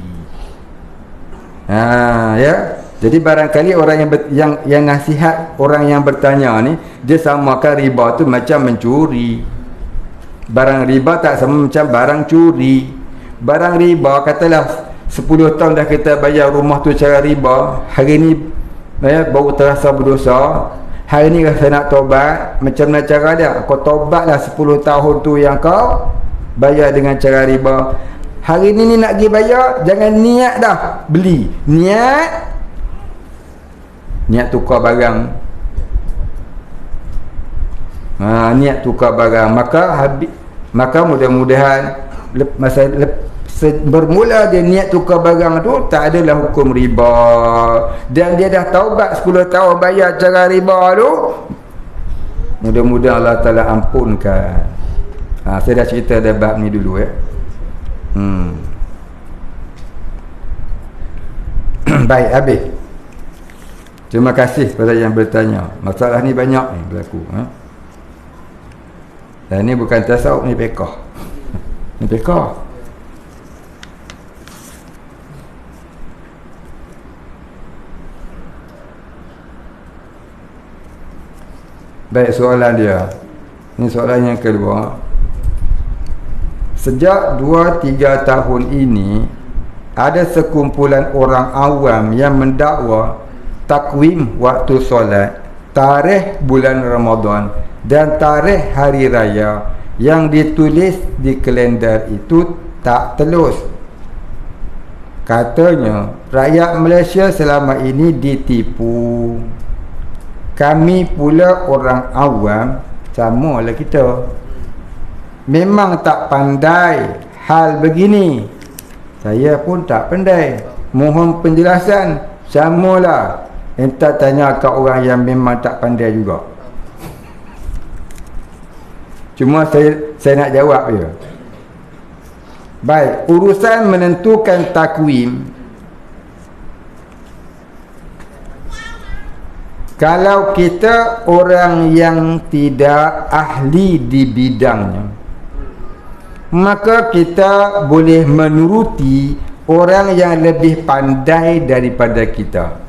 Ya. Jadi barangkali orang yang nasihat orang yang bertanya ni, dia samakan riba tu macam mencuri. Barang riba tak sama macam barang curi. Barang riba, katalah 10 tahun dah kita bayar rumah tu cara riba, hari ni baru terasa berdosa. Hari ni rasa nak tobat, macam mana cara dia? Kau tobatlah 10 tahun tu yang kau bayar dengan cara riba. Hari ni nak pergi bayar, jangan niat dah beli. Niat tukar barang. Niat tukar barang. Maka mudah-mudahan bermula dia niat tukar barang tu, tak adalah hukum riba. Dan dia dah taubat 10 tahun bayar cara riba tu, mudah-mudahan Allah Ta'ala ampunkan. Saya dah cerita dah bab ni dulu ya. Baik, habis. Terima kasih kepada yang bertanya. Masalah ni banyak ni berlaku. Dan ni bukan tasawuf, ni fiqh. Ni fiqh. Baik, soalan dia. Ini soalan yang kedua. Sejak 2-3 tahun ini, ada sekumpulan orang awam yang mendakwa takwim waktu solat, tarikh bulan Ramadan dan tarikh hari raya yang ditulis di kalender itu tak telus. Katanya rakyat Malaysia selama ini ditipu. Kami pula orang awam, sama lah kita, memang tak pandai hal begini. Saya pun tak pandai. Mohon penjelasan. Samalah. Entah tanya ke orang yang memang tak pandai juga. Cuma saya nak jawab je. Baik, urusan menentukan takwim, kalau kita orang yang tidak ahli di bidangnya, maka kita boleh menuruti orang yang lebih pandai daripada kita.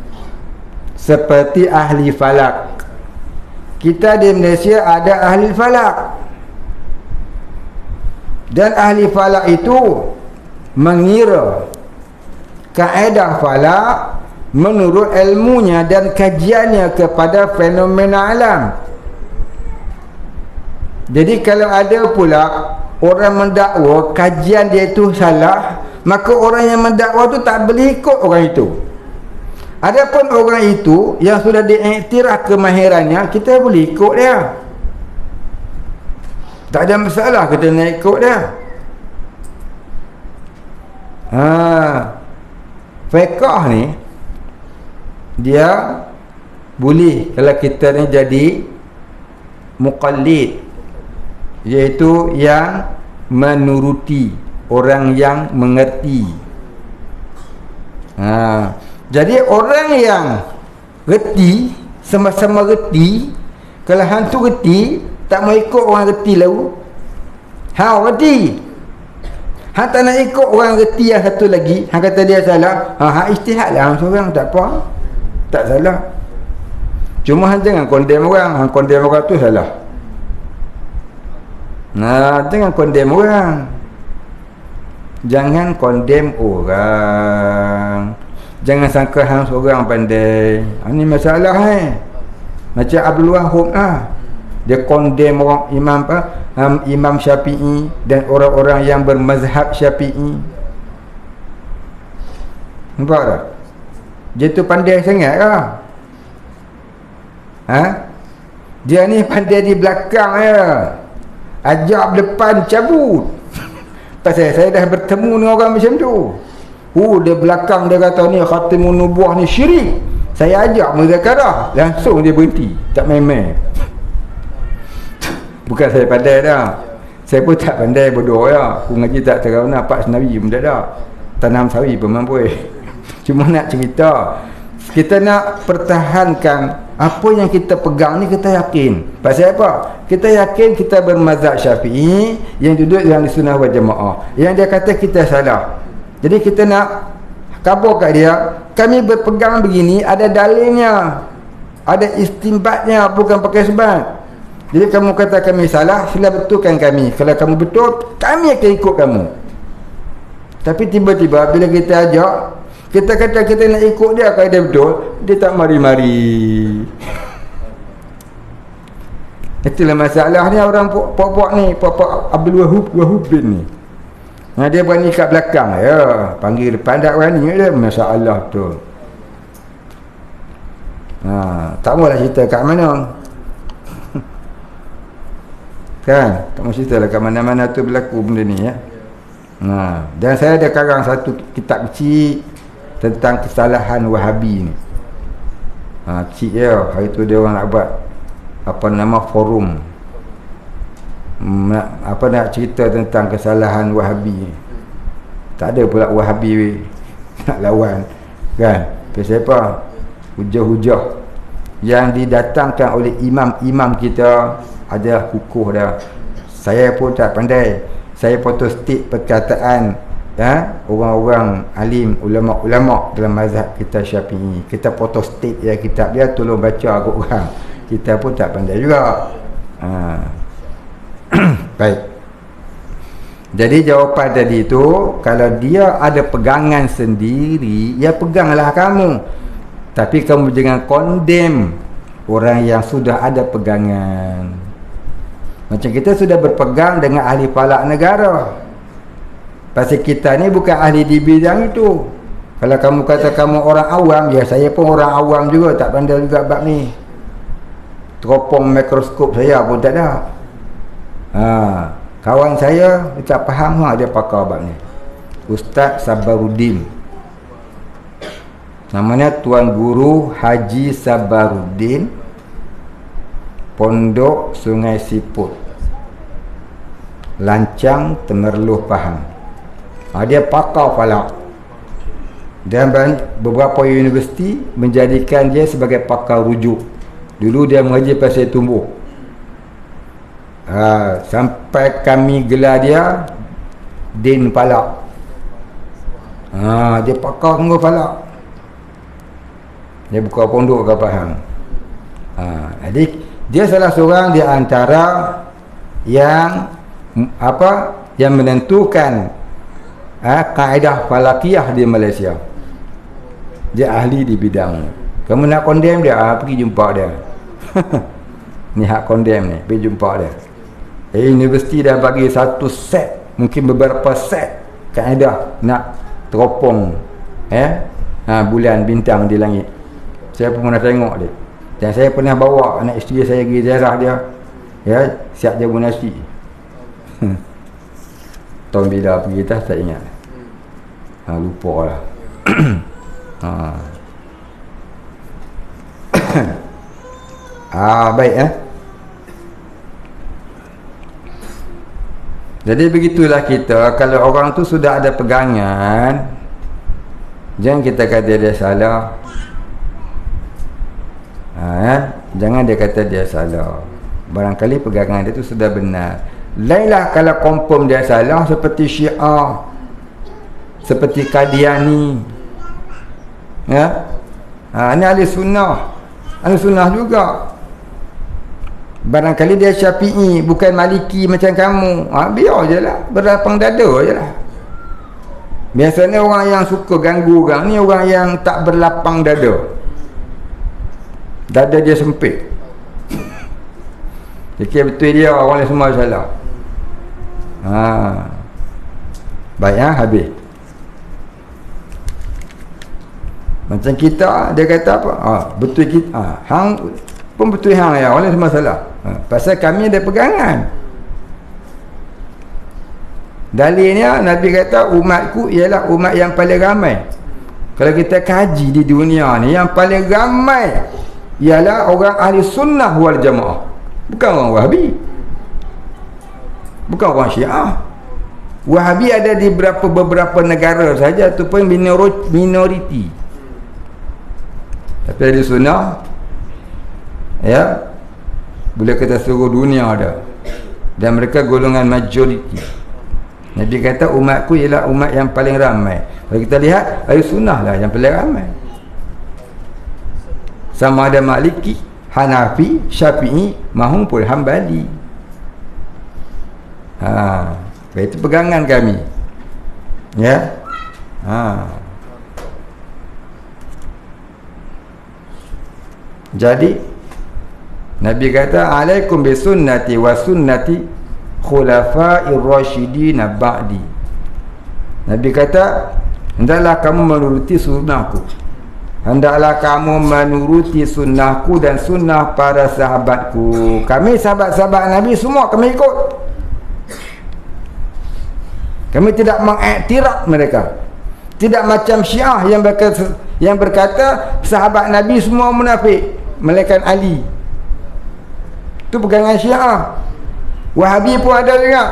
Seperti ahli falak. Kita di Malaysia ada ahli falak. Dan ahli falak itu mengira kaedah falak menurut ilmunya dan kajiannya kepada fenomena alam. Jadi kalau ada pula orang mendakwa kajian dia itu salah, maka orang yang mendakwa tu tak boleh ikut orang itu. Adapun orang itu yang sudah diiktiraf kemahirannya, kita boleh ikut dia. Tak ada masalah kita nak ikut dia. Fiqh ni dia boleh kalau kita ni jadi muqallid, iaitu yang menuruti orang yang mengerti. Jadi orang yang reti, sama-sama reti, kalau hantu reti tak mau ikut orang reti lalu, reti, hang tak nak ikut orang reti yang satu lagi, hang kata dia salah, hang ijtihad lah hang seorang, tak apa, tak salah. Cuma hang jangan condemn orang, hang condemn orang tu salah. Jangan condemn orang, jangan condemn orang. Jangan sangka hang seorang pandai. Ini masalah macam Abdul Wahab dia condemn orang Imam Syafi'i dan orang-orang yang bermazhab Syafi'i. Nampak tak? Dia tu pandai sangat ke? Dia ni pandai di belakang ajak depan cabut. Pasal saya dah bertemu dengan orang macam tu. Dia belakang dia kata ni khatimun nubuah ni syirik. Saya ajak muzakarah, langsung dia berhenti, tak main-main. Bukan saya pandai dah. Saya pun tak pandai bodoh ya. Aku ngaji tak terawih nampak senawi pun tak ada. Tanam sawi pun mampu. Cuma nak cerita, kita nak pertahankan apa yang kita pegang ni, kita yakin. Pasal apa? Kita yakin kita bermazhab Syafi'i yang duduk dalam sunnah wal jamaah. Yang dia kata kita salah. Jadi kita nak kabur kat dia, kami berpegang begini, ada dalilnya, ada istimbatnya, bukan pakai sebab. Jadi kamu kata kami salah, sila betulkan kami. Kalau kamu betul, kami akan ikut kamu. Tapi tiba-tiba bila kita ajak, kita kata kita nak ikut dia, kalau dia betul, dia tak mari-mari. Itulah masalah ni orang puak-puak ni, puak-puak Abdul Wahab bin ni. Dia berani kat belakang panggil depan tak berani dia, masalah tu. Tak maulah cerita kat mana. Kan, tak mau cerita lah kat mana-mana tu berlaku benda ni dan saya ada karang satu kitab kecil tentang kesalahan Wahabi ni. Kecil hari tu dia orang nak buat apa nama forum, nak cerita tentang kesalahan Wahabi. Tak ada pula Wahabi nak lawan kan. Pasal apa? Hujah-hujah yang didatangkan oleh imam-imam kita adalah kukuh dah. Saya pun tak pandai. Saya photostate perkataan orang-orang alim, ulama-ulama dalam mazhab kita Syafi'i. Kita photostate kitab dia, tolong baca kat orang. Kita pun tak pandai juga. Baik. Jadi jawapan tadi tu, kalau dia ada pegangan sendiri, ya peganglah kamu. Tapi kamu jangan condemn orang yang sudah ada pegangan. Macam kita sudah berpegang dengan ahli falak negara. Pasal kita ni bukan ahli di bidang itu. Kalau kamu kata kamu orang awam, ya saya pun orang awam juga, tak pandai juga bab ni. Teropong mikroskop saya pun tak ada. Kawan saya dia tak faham dia pakar bab ni. Ustaz Sabaruddin. Namanya Tuan Guru Haji Sabaruddin, Pondok Sungai Siput, Lancang, Temerloh, Pahang. Dia pakar falak. Dan beberapa universiti menjadikan dia sebagai pakar rujuk. Dulu dia mengaji pasal tumbuh. Sampai kami gelar dia Din Falak. Dia pakar tunggu falak. Dia buka pondok ke Pahang. Jadi dia salah seorang di antara yang yang menentukan kaedah falakiyah di Malaysia. Dia ahli di bidang. Kamu nak condemn dia, pergi jumpa dia. Ni hak condemn ni, pergi jumpa dia. Universiti dah bagi satu set, mungkin beberapa set kaedah nak teropong bulan bintang di langit. Saya pun pernah tengok dia. Dan saya pernah bawa anak isteri saya pergi ziarah dia. Siap jamu nasi. Tahun bila pergi tak ingat. Lupa lah. Baik Jadi begitulah kita. Kalau orang tu sudah ada pegangan, jangan kita kata dia salah. Jangan dia kata dia salah. Barangkali pegangan dia tu sudah benar. Lainlah kalau confirm dia salah, seperti Syiah, seperti Qadiani. Ini ahli sunnah. Ahli sunnah juga. Barangkali dia Syafi'i, bukan Maliki macam kamu. Biar je lah, berlapang dada je lah. Biasanya orang yang suka ganggu orang ni orang yang tak berlapang dada. Dada dia sempit. Fikir betul dia, orang lain semua salah. Baik, habis. Macam kita, dia kata apa? Betul kita. Hang pun betul hang ya, orang lain semua salah. Pasal kami ada pegangan. Dalilnya Nabi kata umatku ialah umat yang paling ramai. Kalau kita kaji di dunia ni, yang paling ramai ialah orang ahli sunnah wal jamaah. Bukan orang Wahabi, bukan orang Syiah. Wahabi ada di beberapa negara saja, tu pun minoriti. Tapi ahli sunnah, boleh kita suruh dunia ada, dan mereka golongan majoriti. Nabi kata umatku ialah umat yang paling ramai. Kalau kita lihat, ahli sunnah lah yang paling ramai. Sama ada Maliki, Hanafi, Syafi'i, mahupun Hambali. Itu pegangan kami. Jadi Nabi kata alaikum bisunnati wa sunnati khulafa'ir rasyidin ba'di. Nabi kata hendaklah kamu menuruti sunnahku, hendaklah kamu menuruti sunnahku dan sunnah para sahabatku. Kami sahabat-sahabat Nabi semua kami ikut. Kami tidak mengiktiraf mereka. Tidak macam Syiah yang berkata sahabat Nabi semua munafik, melainkan Ali. Itu pegangan Syiah. Wahabi pun ada juga.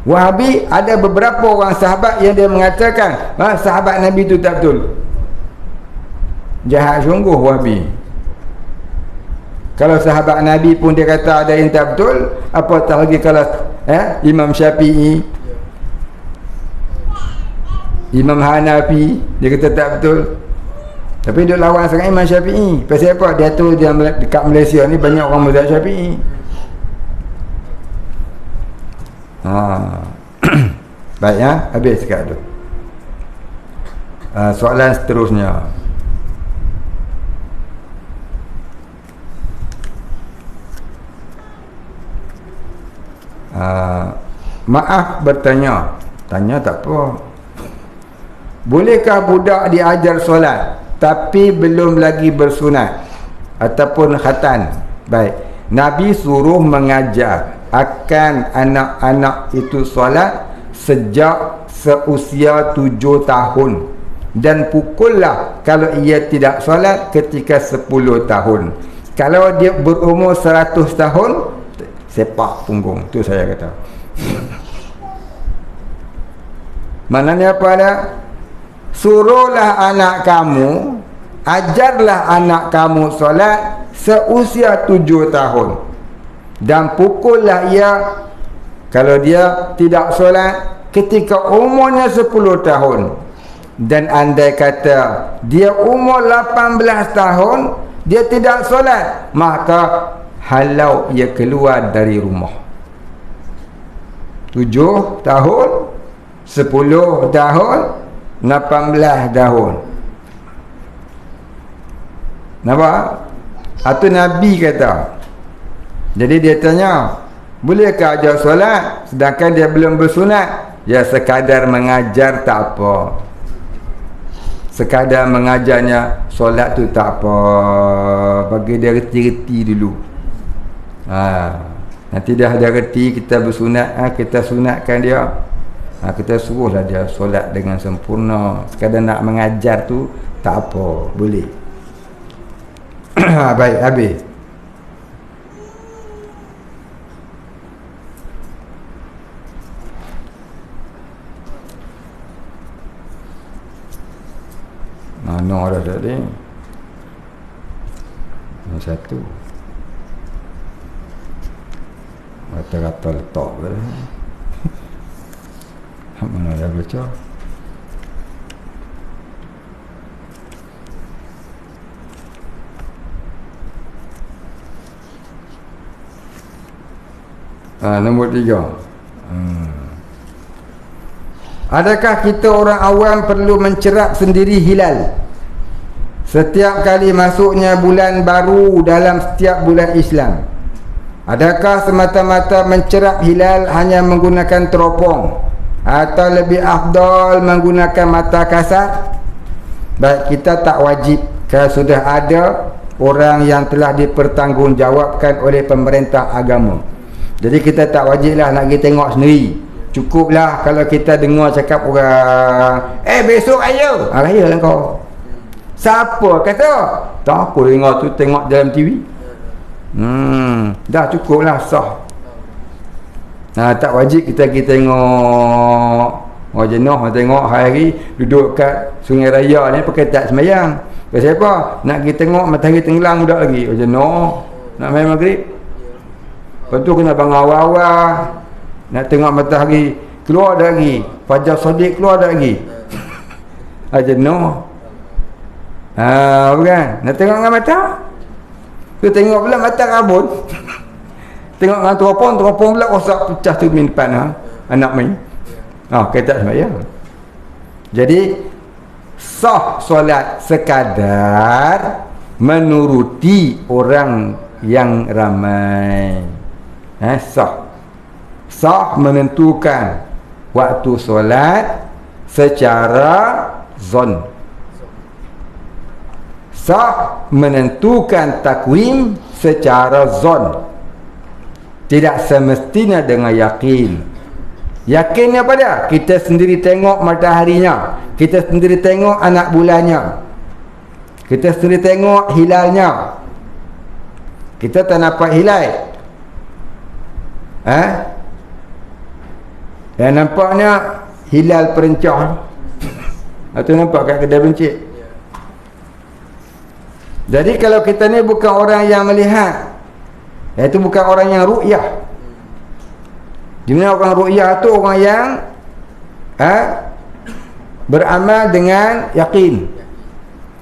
Wahabi ada beberapa orang sahabat yang dia mengatakan sahabat Nabi itu tak betul. Jahat sungguh Wahabi. Kalau sahabat Nabi pun dia kata ada yang tak betul, apatah lagi kalau Imam Syafi'i, Imam Hanafi dia kata tak betul. Tapi dia lawan sangat Imam Syafi'i. Pasal apa? Dia tu dia dekat Malaysia ni banyak orang mazhab Syafi'i. Baik habis sekat tu. Soalan seterusnya. Maaf bertanya. Tanya tak apa. Bolehkah budak diajar solat tapi belum lagi bersunat ataupun khatan? Baik. Nabi suruh mengajar akan anak-anak itu solat sejak seusia 7 tahun. dan pukullah kalau ia tidak solat ketika 10 tahun. Kalau dia berumur 100 tahun, sepak punggung. Tu saya kata. Maknanya apa dah? Suruhlah anak kamu, ajarlah anak kamu solat seusia 7 tahun, dan pukullah ia kalau dia tidak solat ketika umurnya 10 tahun. Dan andai kata dia umur 18 tahun, dia tidak solat, maka halau ia keluar dari rumah. 7 tahun, 10 tahun, 18 tahun. Nampak? Atau Nabi kata. Jadi dia tanya, bolehkah ajar solat sedangkan dia belum bersunat? Ya, sekadar mengajar tak apa. Sekadar mengajarnya solat tu tak apa, bagi dia reti-reti dulu. Nanti dah ada reti, kita bersunat, kita sunatkan dia. Kita suruhlah dia solat dengan sempurna. Sekadar nak mengajar tu tak apa, boleh. Baik, habis. Mana dah tadi? Yang satu. Kata-kata letak ke dah. Mana dah baca? Nombor 3. Adakah kita orang awam perlu mencerap sendiri hilal setiap kali masuknya bulan baru dalam setiap bulan Islam? Adakah semata-mata mencerap hilal hanya menggunakan teropong, atau lebih afdal menggunakan mata kasar? Baik, kita tak wajib kalau sudah ada orang yang telah dipertanggungjawabkan oleh pemerintah agama. Jadi kita tak wajiblah nak pergi tengok sendiri. Cukuplah kalau kita dengar cakap orang, besok raya. Raya lah kau. Siapa kata? Tak apa dengar tu, tengok dalam TV. Dah cukuplah, sah. Tak wajib kita pergi tengok orang jenuh, tengok hari duduk kat Sungai Raya ni pakai tak semayang. Pasal apa? Nak pergi tengok matahari tenggelam budak lagi. Orang jenuh nak main maghrib. Lepas tu kena bangun awal-awal, nak tengok matahari keluar dah lagi, fajar sadiq keluar dah lagi. Jenuh. Bukan? Nak tengok dengan mata? Tu tengok pula mata rabun. Tengok dengan teropong pula rosak pecah tu main depan anak main. Kata sembahyang. Jadi sah solat sekadar menuruti orang yang ramai. Sah menentukan waktu solat secara zon. Sah menentukan takwim secara zon. Tidak semestinya dengan yakin. Yakinnya apa dia? Kita sendiri tengok mataharinya, kita sendiri tengok anak bulannya, kita sendiri tengok hilalnya. Kita tak nampak hilal, yang nampaknya hilal perencah. Atau nampak kat kedai bencik. Jadi kalau kita ni bukan orang yang melihat, itu bukan orang yang ru'yah. Di mana orang ru'yah tu orang yang beramal dengan yakin.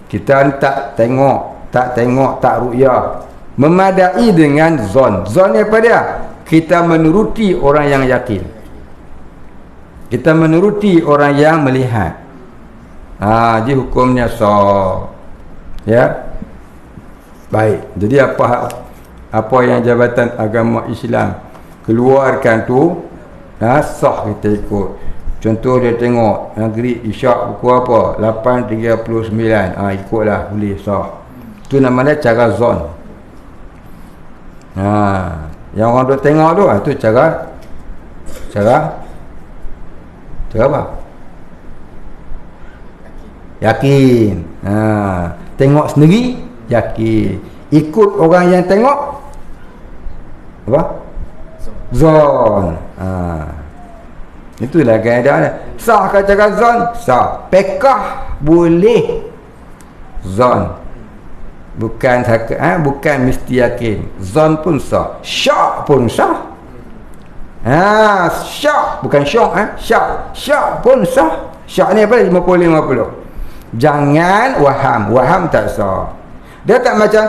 Kita tak tengok, tak ru'yah. Memadai dengan zon. Zon ni apa dia? Kita menuruti orang yang yakin. Kita menuruti orang yang melihat. Jadi hukumnya sah. Ya. Baik. Jadi apa yang Jabatan Agama Islam keluarkan tu, sah kita ikut. Contoh dia tengok maghrib isyak pukul apa? 8.39. Ikutlah, boleh, sah. Tu namanya cara zon. Yang orang duk tengok tu, tu cara apa? yakin. Tengok sendiri, yakin. Ikut orang yang tengok apa? Zon. Itulah kaedah dia. Sah ke cakap zon? Sah. Pekah boleh zon. Bukan bukan mesti yakin. Zon pun sah. Syak pun sah. Syak bukan syak, syak pun sah. Syak ni apa? 50-50. Jangan waham tak sah. Dia tak macam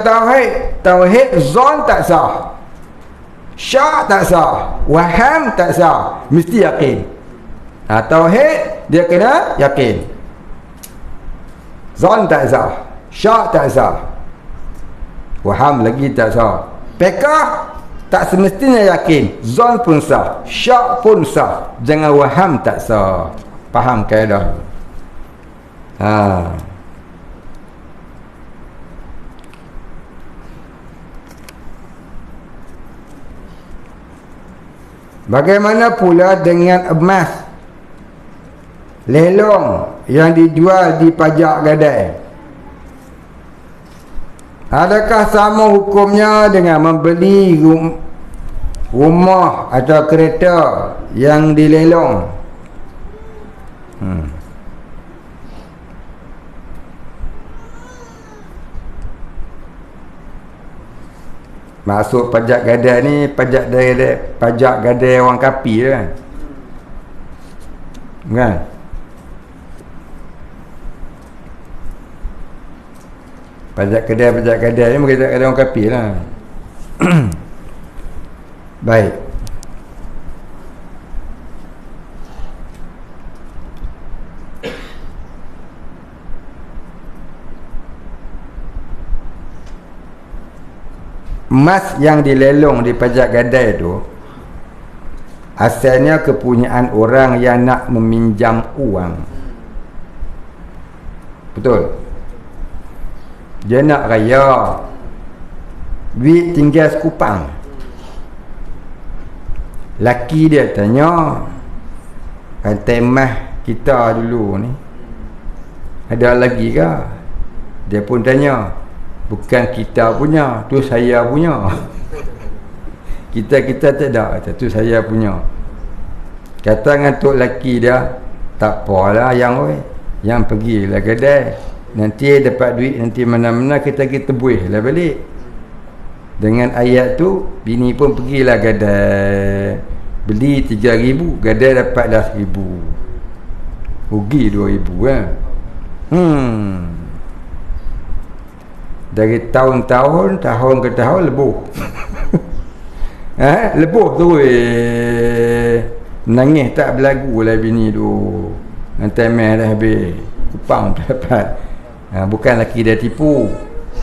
tauhid zon tak sah, syak tak sah, waham tak sah, mesti yakin. Tauhid dia kena yakin. Zon tak sah, syak tak sah, waham lagi tak sah. Pekah tak semestinya yakin. Zon pun sah, syak pun sah, jangan waham tak sah. Faham kaedah? Bagaimana pula dengan emas lelong yang dijual di pajak gadai? Adakah sama hukumnya dengan membeli rumah atau kereta yang dilelong? Masuk pajak gadai ni, pajak gadai orang kapi kan? Kan? Pajak gadai ni bukan pajak gadai orang kapi lah. Baik. Emas yang dilelong di pajak gadai tu asalnya kepunyaan orang yang nak meminjam uang. Betul? Dia nak raya, duit tinggal sekupang. Laki dia tanya, rantai emas kita dulu ni ada lagi ke? Dia pun tanya, bukan kita punya, tu saya punya. Kita tak ada, kata tu saya punya. Kata dengan tok laki dia, tak apalah yang pergilah kedai. Nanti dapat duit, nanti mana-mana kita buih lah balik. Dengan ayat tu, bini pun pergilah gadai, beli 3,000, gadai dapat dah 1,000, rugi 2,000 kan. Dari tahun ke tahun lebuh. Lebuh tu nangis tak berlagu lah bini tu. Nanti meh dah habis, kupang tak dapat. Bukan laki dia tipu,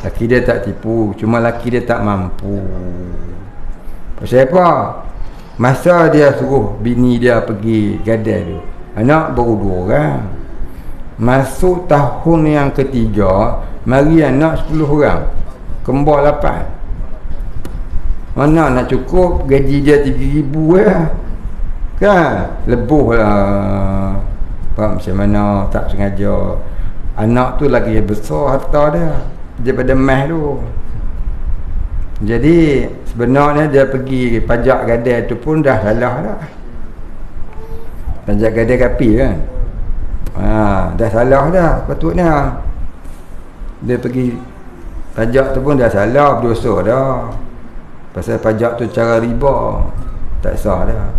laki dia tak tipu, cuma laki dia tak mampu. Pasal apa? Masa dia suruh bini dia pergi gadai tu, anak baru 2 orang. Masuk tahun yang ketiga, mari anak 10 orang, kembar 8. Mana nak cukup gaji dia 3,000 kan? Lebuh lah. Faham macam mana? Tak sengaja. Anak tu lagi besar harta dia daripada emas tu. Jadi sebenarnya dia pergi pajak gadai tu pun dah salah dah. Pajak gadai kapi kan? Dah salah dah patutnya. Dia pergi pajak tu pun dah salah, berdosa dah. Pasal pajak tu cara riba, tak sah dah.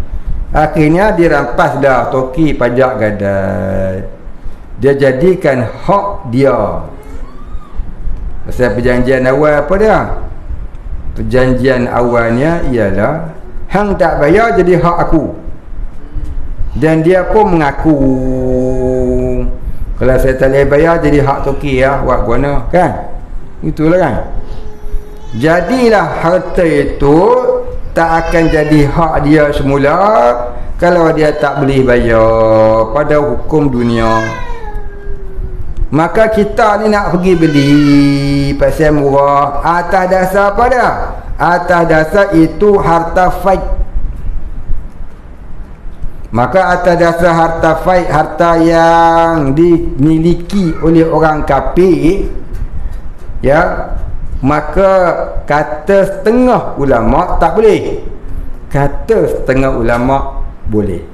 Akhirnya dirampas dah toki pajak gadai. Dia jadikan hak dia. Pasal perjanjian awal apa dia? Perjanjian awalnya ialah hang tak bayar jadi hak aku. Dan dia pun mengaku, kalau saya tak boleh bayar jadi hak toki ya, buat guna kan? Itulah kan. Jadilah harta itu tak akan jadi hak dia semula kalau dia tak boleh bayar pada hukum dunia. Maka kita ni nak pergi beli pasal murah, atas dasar apa dia? Atas dasar itu harta fake. Maka atas dasar harta faid, harta yang dimiliki oleh orang kafir, ya, maka kata setengah ulama tak boleh, kata setengah ulama boleh.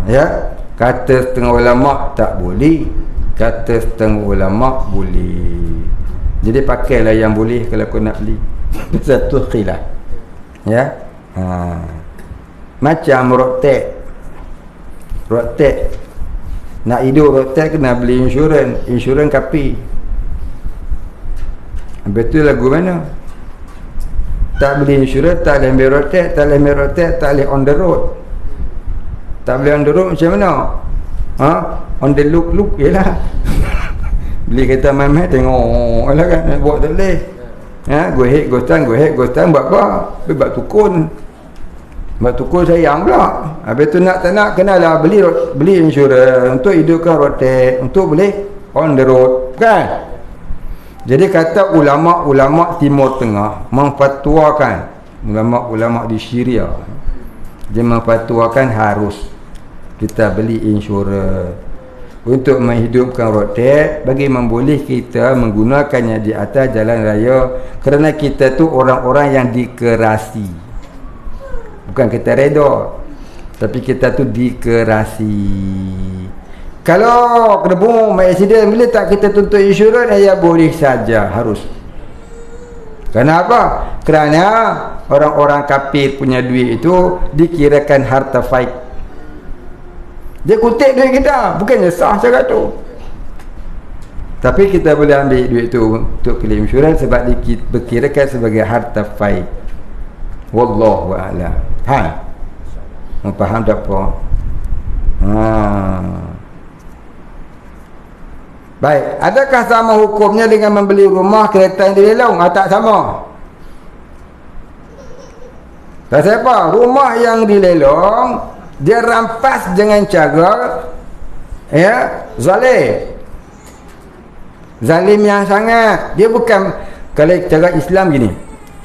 Ya, kata setengah ulama tak boleh, kata setengah ulama boleh. Jadi pakailah yang boleh kalau kau nak beli. Satu khilaf. Ya. Macam rotek nak hidup, rotek kena beli insurans kapi. Betul lagu mana? Tak beli insurans, tak boleh ambil rotek, tak boleh ambil rotek, tak boleh on the road. Tak boleh on the road macam mana? On the look jelah. Beli kereta main-main tengok lah kan, nak buat tak boleh. Gohead buat apa? Buat tukun. Buat tukun sayang pula. Habis tu nak tak nak kenalah beli insurans untuk hidupkan rotek, untuk boleh on the road kan. Jadi kata ulama-ulama Timur Tengah memfatwakan, ulama-ulama di Syria, dia memfatwakan harus kita beli insurans untuk menghidupkan rotek, bagi memboleh kita menggunakannya di atas jalan raya, kerana kita tu orang-orang yang dikerasi. Bukan kita reda, tapi kita tu dikerasi. Kalau kena bom accident, bila tak kita tuntut insurans, ya boleh saja, harus. Kenapa? Kerana orang-orang kafir punya duit itu dikirakan harta faid. Dia kutip duit kita, bukannya sah cakap tu. Tapi kita boleh ambil duit tu untuk claim insurans sebab dikirakan sebagai harta faid. Wallahu a'lam. Faham tak apa? Baik, adakah sama hukumnya dengan membeli rumah, kereta yang dilelong? Tak sama. Pasal apa? Rumah yang dilelong dia rampas dengan cara zalim yang sangat. Dia bukan, kalau cara Islam gini,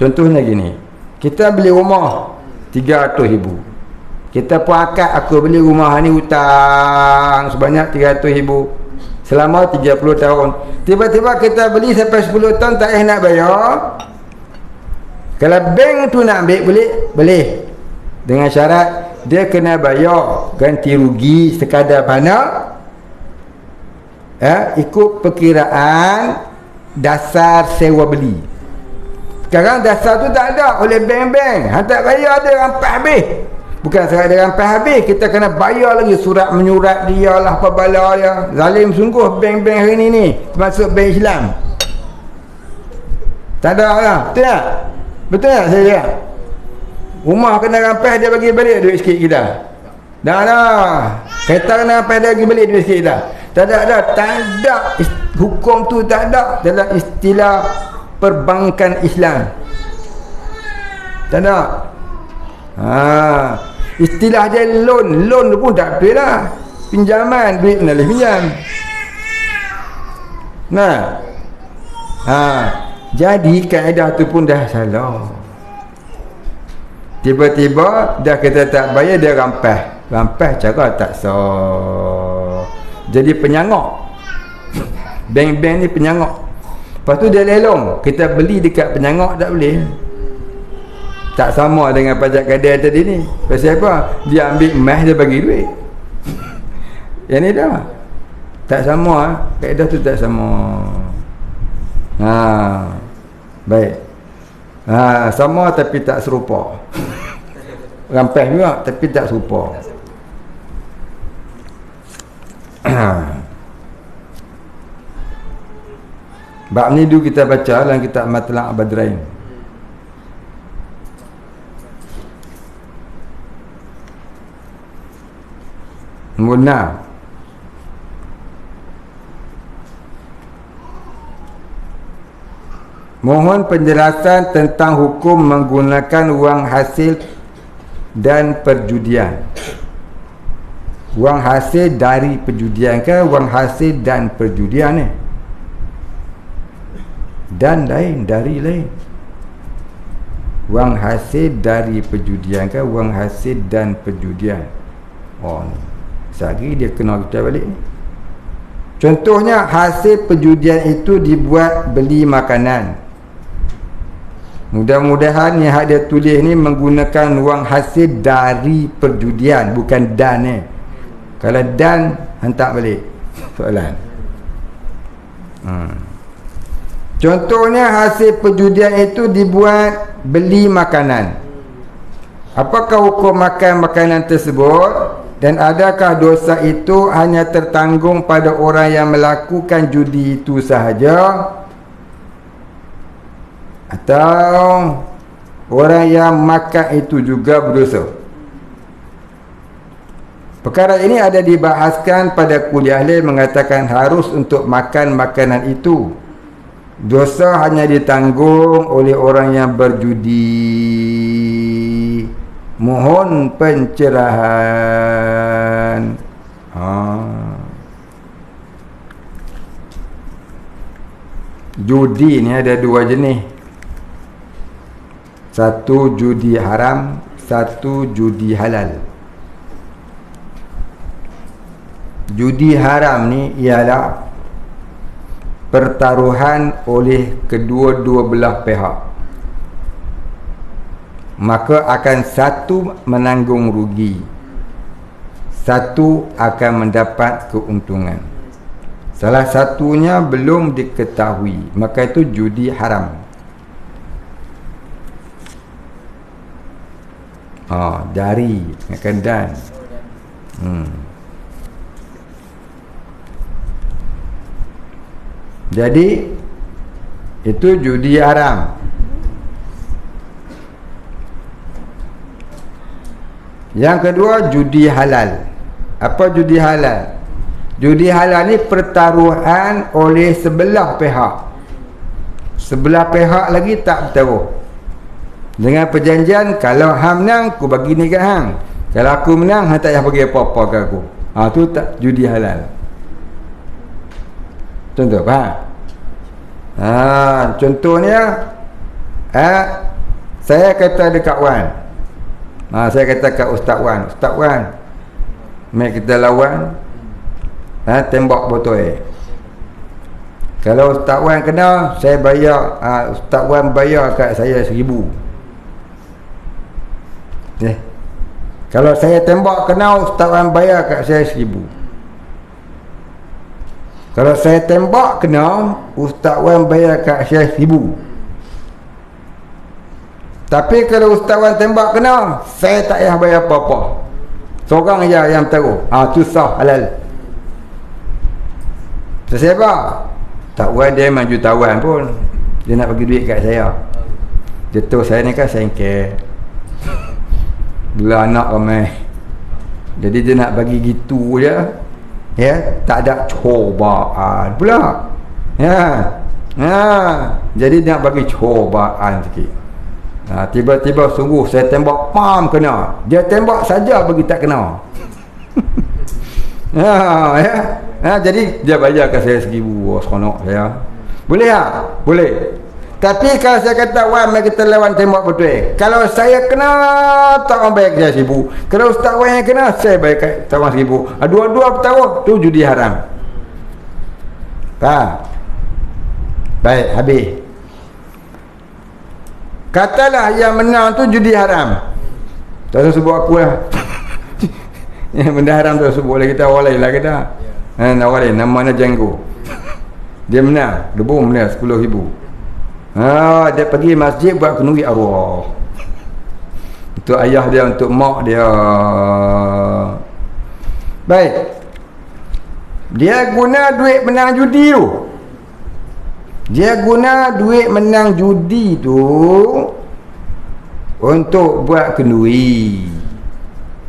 contohnya gini, kita beli rumah 300,000, kita pun akad, aku beli rumah ni hutang sebanyak 300,000 selama 30 tahun. Tiba-tiba kita beli sampai 10 tahun tak nak bayar. Kalau bank tu nak ambil boleh, dengan syarat dia kena bayar ganti rugi sekadar mana, ikut perkiraan dasar sewa beli. Sekarang dasar tu tak ada oleh bank-bank. Tak bayar dia rampas habis. Bukan sekadar dia rampas habis, kita kena bayar lagi surat menyurat dia lah, apa bala dia. Zalim sungguh bank-bank hari ni, termasuk bank Islam. Tak ada lah. Betul tak? Betul tak saya cakap? Rumah kena rampas, dia bagi balik duit sikit kita. Dah lah. Kereta kena rampas, dia bagi balik duit sikit kita. Tak ada. Hukum tu tak ada dalam istilah perbankan Islam. Tak ada. Istilah dia loan pun tak betul lah. Pinjaman, duit kena boleh pinjam. Jadi kaedah tu pun dah salah. Tiba-tiba dah kita tak bayar, dia rampas cara tak sah. Jadi penyangak. Bank-bank ni penyangak. Lepas tu dia lelong, kita beli dekat penyangak tak boleh. Tak sama dengan pajak kadai tadi ni. Pasal apa? Dia ambil emas, dia bagi duit. Yang ni dah tak sama. Kaedah tu tak sama. Baik. Sama tapi tak serupa. Rampas juga tapi tak serupa. Bab ni dulu kita baca dalam kitab Matlaq Badrain. Munah. Mohon penjelasan tentang hukum menggunakan wang hasil dan perjudian. Wang hasil dari perjudian ke wang hasil dan perjudian ni? Dan lain, dari lain. wang hasil dari perjudian ke wang hasil dan perjudian. Oh ni sehari dia kena kita balik ni. Contohnya hasil perjudian itu dibuat beli makanan. Mudah-mudahan yang dia tulis ni menggunakan wang hasil dari perjudian, bukan dan ni. Kalau dan hantar balik soalan. Contohnya hasil perjudian itu dibuat beli makanan. Apakah hukum makan makanan tersebut? Dan adakah dosa itu hanya tertanggung pada orang yang melakukan judi itu sahaja? Atau orang yang makan itu juga berdosa? Perkara ini ada dibahaskan pada kuliah lain mengatakan harus untuk makan makanan itu. Dosa hanya ditanggung oleh orang yang berjudi. Mohon pencerahan. Judi ni ada dua jenis. Satu judi haram, satu judi halal. Judi haram ni ialah pertaruhan oleh kedua-dua belah pihak. Maka akan satu menanggung rugi, satu akan mendapat keuntungan. Salah satunya belum diketahui, maka itu judi haram. Dari akan dan. Jadi itu judi haram. Yang kedua judi halal. Apa judi halal? Judi halal ni pertaruhan oleh sebelah pihak. Sebelah pihak lagi tak bertaruh. Dengan perjanjian, kalau hang menang aku bagi ni kat hang. Kalau aku menang hang tak payah bagi apa-apa kat aku. Tu tak judi halal. Contoh faham? Contohnya saya kata dekat Wan. Saya kata kat Ustaz Wan, Ustaz Wan, mari kita lawan tembak botol air. Kalau Ustaz Wan kena, saya bayar, Ustaz Wan bayar kat saya 1,000. Kalau saya tembak kena, Ustaz Wan bayar kat saya 1,000. Kalau saya tembak kena, Ustaz Wan bayar kat saya 1,000. Tapi kalau Ustaz Wan tembak kena, saya tak payah bayar apa-apa. Seorang je yang bertaruh. Tu sah halal. Sebab Ustaz Wan dia memang jutawan pun. Dia nak bagi duit kat saya. Dia tahu saya ni kan sengkeh. Bila anak ramai. Jadi dia nak bagi gitu je. Tak ada cobaan pula. Jadi dia nak bagi cobaan sikit. Tiba-tiba sungguh saya tembak pam kena. Dia tembak saja bagi tak kena. Jadi dia bayar kat saya 1,000. Seronok saya. Boleh tak? Boleh. Tapi kalau saya kata Wan mari kita lawan tembak betul. Kalau saya kena tak orang bayar saya 1,000. Kalau Ustaz Wan yang kena saya bayar kat Ustaz Wan 1,000. Dua-dua bertaruh tu judi haram. Faham? Baik, habis. Katalah yang menang tu judi haram. Tak usah sebut aku lah. Yang benda haram tu sebut oleh kita orang lain lah kita. Orang lain namanya Janggo. Dia menang, dia pun menang 10,000. Dia pergi masjid buat kenduri arwah. Untuk ayah dia, untuk mak dia. Baik. Dia guna duit menang judi tu. Dia guna duit menang judi tu untuk buat kenduri.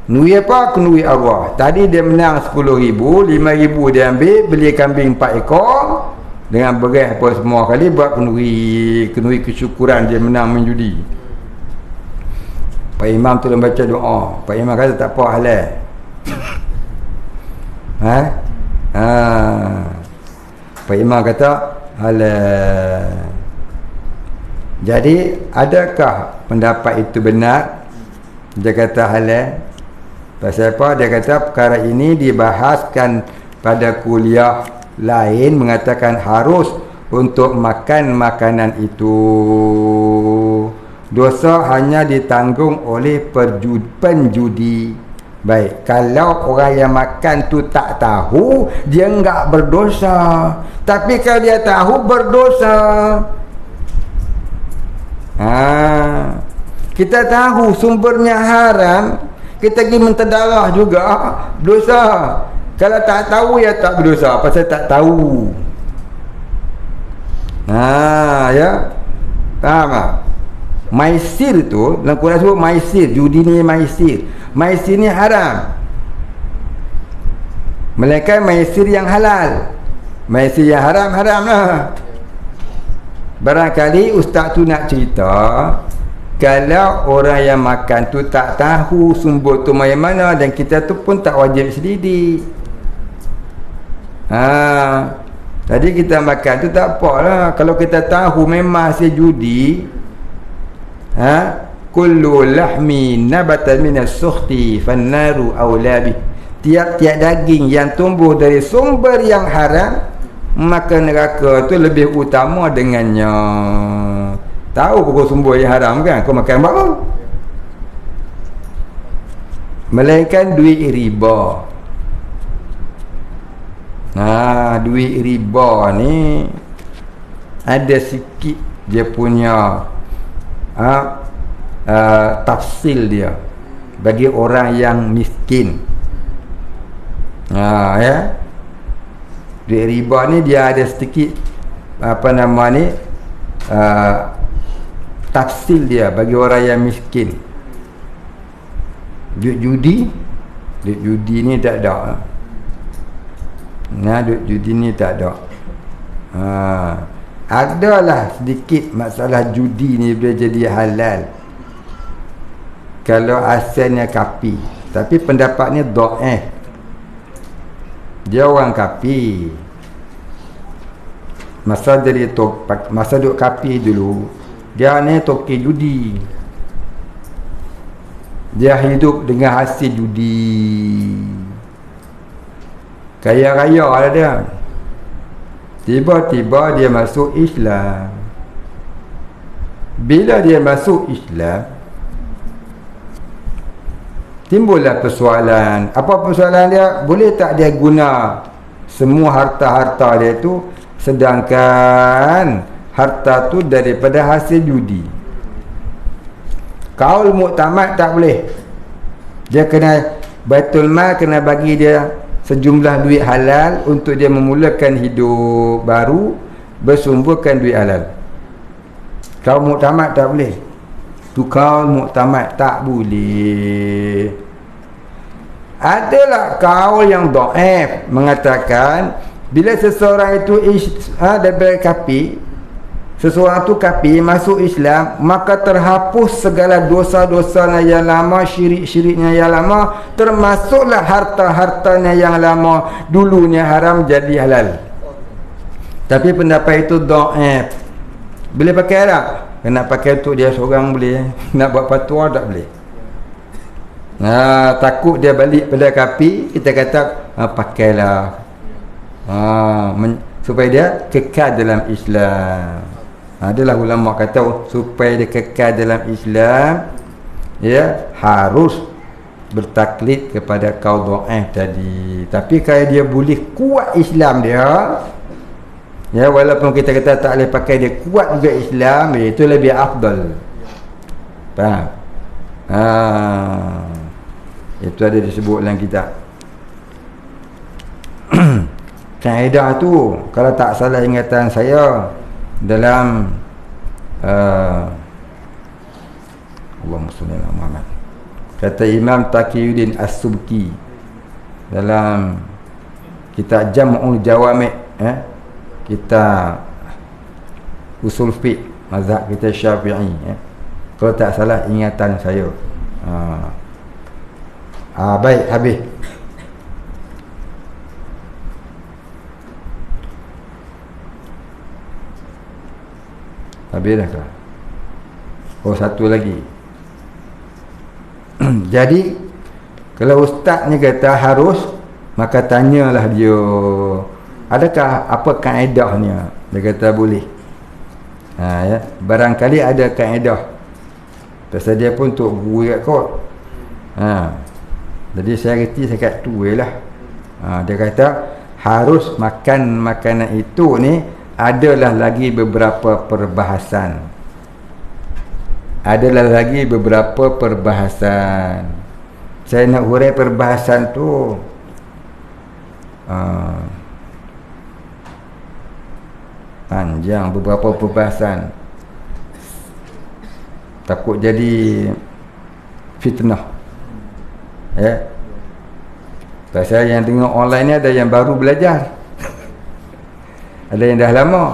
Kenduri apa? Kenduri arwah. Tadi dia menang 10,000, 5,000 dia ambil, beli kambing 4 ekor dengan beras apa semua kali buat kenduri kesyukuran dia menang main judi. Pak Imam tu baca doa. Pak Imam kata tak apa halal. Pak Imam kata halal. Jadi adakah pendapat itu benar? Dia kata halal. Pasal apa? Dia kata perkara ini dibahaskan pada kuliah lain, mengatakan harus untuk makan makanan itu. Dosa hanya ditanggung oleh penjudi. Baik, kalau orang yang makan tu tak tahu, dia enggak berdosa. Tapi kalau dia tahu, berdosa. Kita tahu sumbernya haram, kita pergi mentadalah juga, dosa. Kalau tak tahu, ya tak berdosa, pasal tak tahu. Ya, faham tak? Maisir tu, dalam Quran sebut maisir, judi ni maisir. Maisir ni haram, melainkan maisir yang halal. Maisir yang haram, haram lah. Barangkali ustaz tu nak cerita, kalau orang yang makan tu tak tahu sumber tu macam mana, dan kita tu pun tak wajib selidik. Jadi kita makan tu tak apalah. Kalau kita tahu memang hasil judi, kullu lahmi nabata minas sukhti fannaru awla bih. Tiap-tiap daging yang tumbuh dari sumber yang haram, maka neraka tu lebih utama dengannya. Tahu pokok sumber yang haram kan, kau makan apa? Melainkan duit riba. Duit riba ni ada sikit dia punya tafsil dia bagi orang yang miskin. Ya, duit riba ni dia ada sedikit tafsil dia bagi orang yang miskin. Duit judi ni tak ada. Duit judi ni tak ada. Adalah sedikit masalah judi ni boleh jadi halal kalau asalnya kapi, tapi pendapatnya dhaif. Dia orang kapi, masa duduk kapi dulu, dia ni toki judi, dia hidup dengan hasil judi, kaya-kaya lah dia. Tiba-tiba dia masuk Islam. Bila dia masuk Islam, timbullah persoalan. Apa persoalan dia? Boleh tak dia guna semua harta-harta dia tu, sedangkan harta tu daripada hasil judi? Kaul muktamad tak boleh. Dia kena Baitul Mal kena bagi dia sejumlah duit halal untuk dia memulakan hidup baru, bersumberkan duit halal. Kaul muktamad tak boleh. Tu kaul muktamad tak boleh. Adalah kaul yang dhaif mengatakan bila seseorang itu daripada kapi, seseorang tu kapi masuk Islam, maka terhapus segala dosa-dosanya yang lama, syirik-syiriknya yang lama, termasuklah harta-hartanya yang lama dulunya haram jadi halal. Tapi pendapat itu dhaif. Boleh pakai tak? Nak pakai untuk dia seorang boleh. Nak buat fatwa tak boleh. Takut dia balik pada kapi, kita kata pakailah supaya dia kekal dalam Islam. Adalah ulama kata supaya dia kekal dalam Islam, ya harus bertaklid kepada kaul dhaif tadi. Tapi kalau dia boleh kuat Islam dia, ya walaupun kita kata tak boleh pakai, dia kuat juga Islam, itu lebih afdal. Faham? Itu ada disebut dalam kitab. Kaedah tu kalau tak salah ingatan saya dalam Allahumma salli ala Muhammad, kata Imam Taqiyuddin As-Subki dalam kitab Jam'ul Jawami', kita usul fiqh mazhab kita Syafi'i, kalau tak salah ingatan saya. Baik, habis. Habis dah ke? Oh, satu lagi. Jadi kalau ustaznya kata harus, maka tanyalah dia, adakah apa kaedahnya? Dia kata boleh. Ya, barangkali ada kaedah. Pasal dia pun untuk guru kat kot. Jadi saya reti saya kat tu lah. Dia kata harus makan makanan itu ni adalah lagi beberapa perbahasan. Saya nak hurai perbahasan tu. Panjang beberapa perbahasan. Takut jadi fitnah. Ya. Pasal yang tengok online ni ada yang baru belajar. Ada yang dah lama.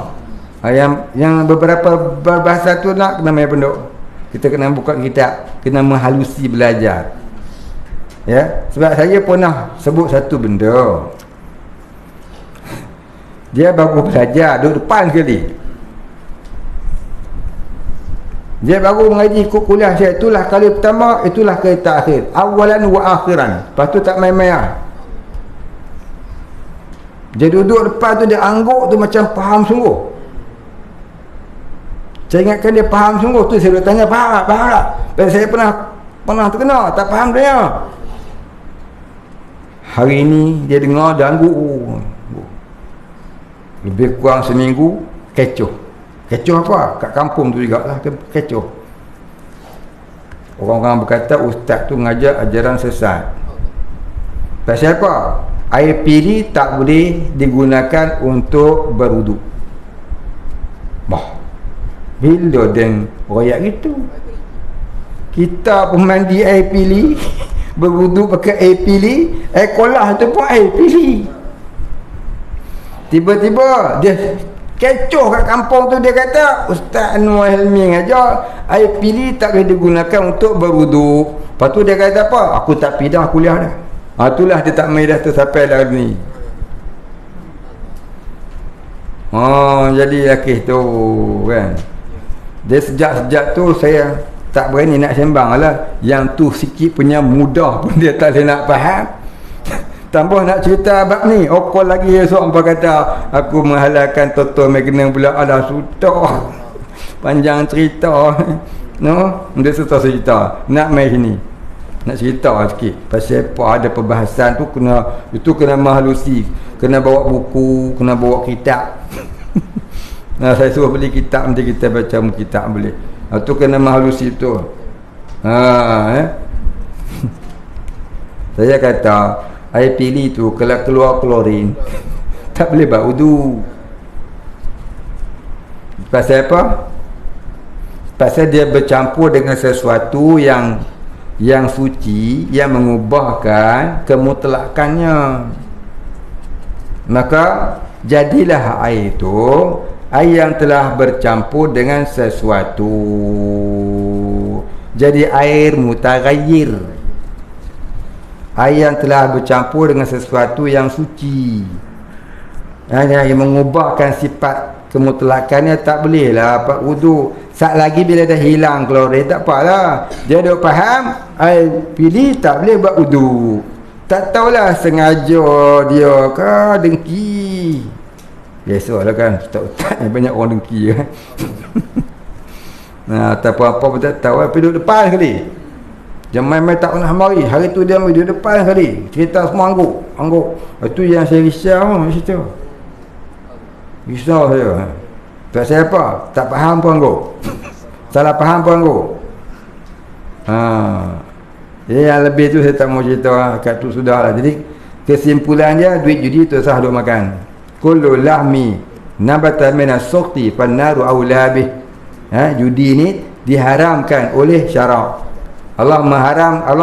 Yang beberapa berbahasa tu nak kena main penduk. Kita kena buka kitab, kena menghalusi belajar. Ya, sebab saya pernah sebut satu benda. Dia baru belajar duduk depan sekali. Dia baru mengaji ikut kuliah saya. Itulah kali pertama, itulah kali terakhir. Awalan wa akhiran. Lepas tu tak main-main. Dia duduk depan tu, dia angguk tu macam faham sungguh. Saya ingatkan dia faham sungguh. Tu saya tanya, faham tak? Pasal saya pernah terkena, tak faham dia. Hari ni dia dengar, dia angguk. Lebih kurang seminggu, kecoh. Kecoh apa? Kat kampung tu jugalah kecoh. Orang-orang berkata ustaz tu mengajar ajaran sesat. Pasal apa? Air piri tak boleh digunakan untuk berwuduk. Bila dan royak gitu? Kita pun mandi air pili, berwuduk pakai air pili, air kolah tu pun air pili. Tiba-tiba dia kecoh kat kampung tu, dia kata Ustaz Anwar Helmi ngajar air pili tak boleh digunakan untuk berwuduk. Lepas tu dia kata apa? Aku tak pindah kuliah dah. Itulah dia tak main dah tu sampai dah ni. Jadi akhir tu kan. Dia sejak tu saya tak berani nak sembang lah. Yang tu sikit punya mudah pun dia tak boleh nak faham. Tambah nak cerita bab ni, okol lagi esok apa kata aku menghalalkan Toto Magnan pula. Ada sudah panjang cerita. No, dia sudah cerita. Nak main sini, nak cerita sikit pasal apa ada perbahasan tu, kena mahalusi, kena bawa buku, kena bawa kitab. Saya suruh beli kitab, nanti kita baca kitab boleh. Tu kena mahalusi tu. Saya kata air pili tu kalau keluar klorin tak boleh buat wudu. Pasal apa? Pasal dia bercampur dengan sesuatu yang suci, yang mengubahkan kemutlakannya. Maka jadilah air itu air yang telah bercampur dengan sesuatu, jadi air mutaghayyir. Air yang telah bercampur dengan sesuatu yang suci, yang mengubahkan sifat kemutlakannya, tak boleh lah buat wudu. Sat lagi bila dah hilang klorin tak apalah. Dia duk faham air pili tak boleh buat wudu. Tak tahulah sengaja dia ke dengki. Biasalah kan, ustaz-ustaz ni banyak orang dengki kan. Tak apa-apa pun tak tahu. Tapi duduk depan sekali. Dia main-main tak pernah mari. Hari tu dia main di depan sekali. Cerita semua angguk. Itu yang saya risau situ. Risau saya. Tak saya apa? Tak faham pun angguk. Salah faham pun angguk. Yang lebih tu saya tak mau cerita. Kat tu sudahlah. Jadi kesimpulan dia, duit judi tu sah duk makan. Kullu lahmi nabata minas suqti fannaru awla bih. Judi ni diharamkan oleh syarak. Allah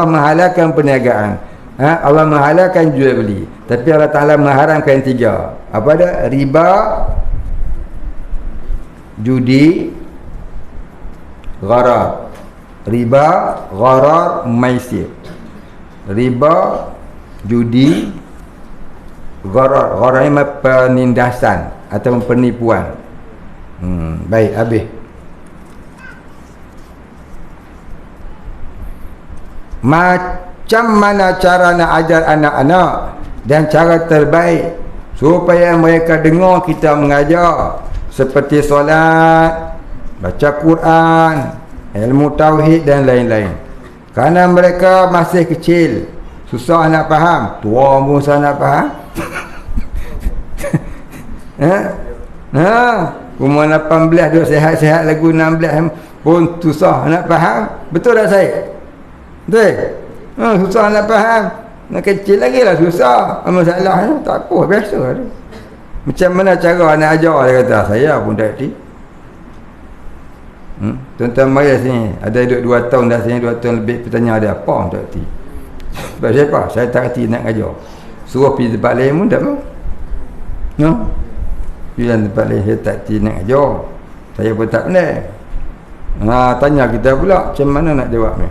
menghalalkan perniagaan. Allah menghalalkan jual beli. Tapi Allah Ta'ala mengharamkan 3. Apa ada? Riba, judi, gharar. Riba, gharar, maisir. Riba, judi, gharar. Gharar ini penindasan atau penipuan. Baik, habis. macam mana cara nak ajar anak-anak dan cara terbaik supaya mereka dengar kita mengajar, seperti solat, baca Quran, ilmu tauhid dan lain-lain. Kerana mereka masih kecil, susah nak faham. Tua pun susah nak faham. Umur 18 duduk sihat-sihat, lagu 16 pun susah nak faham. Betul tak saya? Betul? Susah nak faham. Nak kecil lagi lah susah. Masalah tak apa, biasa tu. Macam mana cara nak ajar, dia kata. Saya pun tak kerti. Tuan-tuan mari sini, ada duduk 2 tahun dah sini, 2 tahun lebih, bertanya ada apa, tak kerti. Sebab siapa? Saya tak kerti nak ajar. Suruh pergi tempat lain pun tak mau. Pergi tempat lain, saya tak kerti nak ajar. Saya pun tak pandai. Tanya kita pula, macam mana nak jawab ni?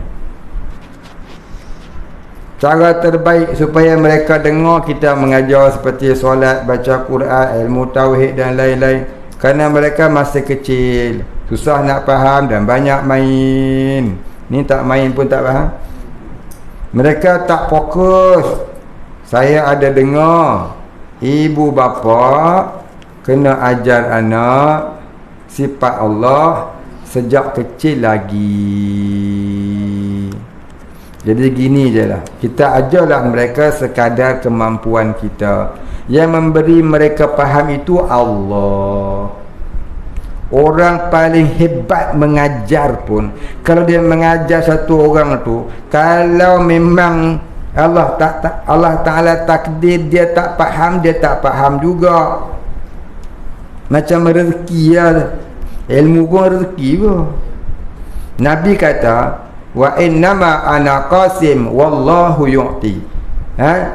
Cara terbaik supaya mereka dengar kita mengajar, seperti solat, baca Quran, ilmu tauhid dan lain-lain. Kerana mereka masih kecil, susah nak faham dan banyak main. Ni tak main pun tak faham. Mereka tak fokus. Saya ada dengar ibu bapa kena ajar anak sifat Allah sejak kecil lagi. Jadi gini je lah, kita ajarlah mereka sekadar kemampuan kita. Yang memberi mereka faham itu Allah. Orang paling hebat mengajar pun, kalau dia mengajar satu orang tu, kalau memang Allah Ta'ala takdir dia tak faham, dia tak faham juga. Macam rezeki lah, ilmu pun rezeki pun. Nabi kata, wa innama ana qasim wallahu yu'ti.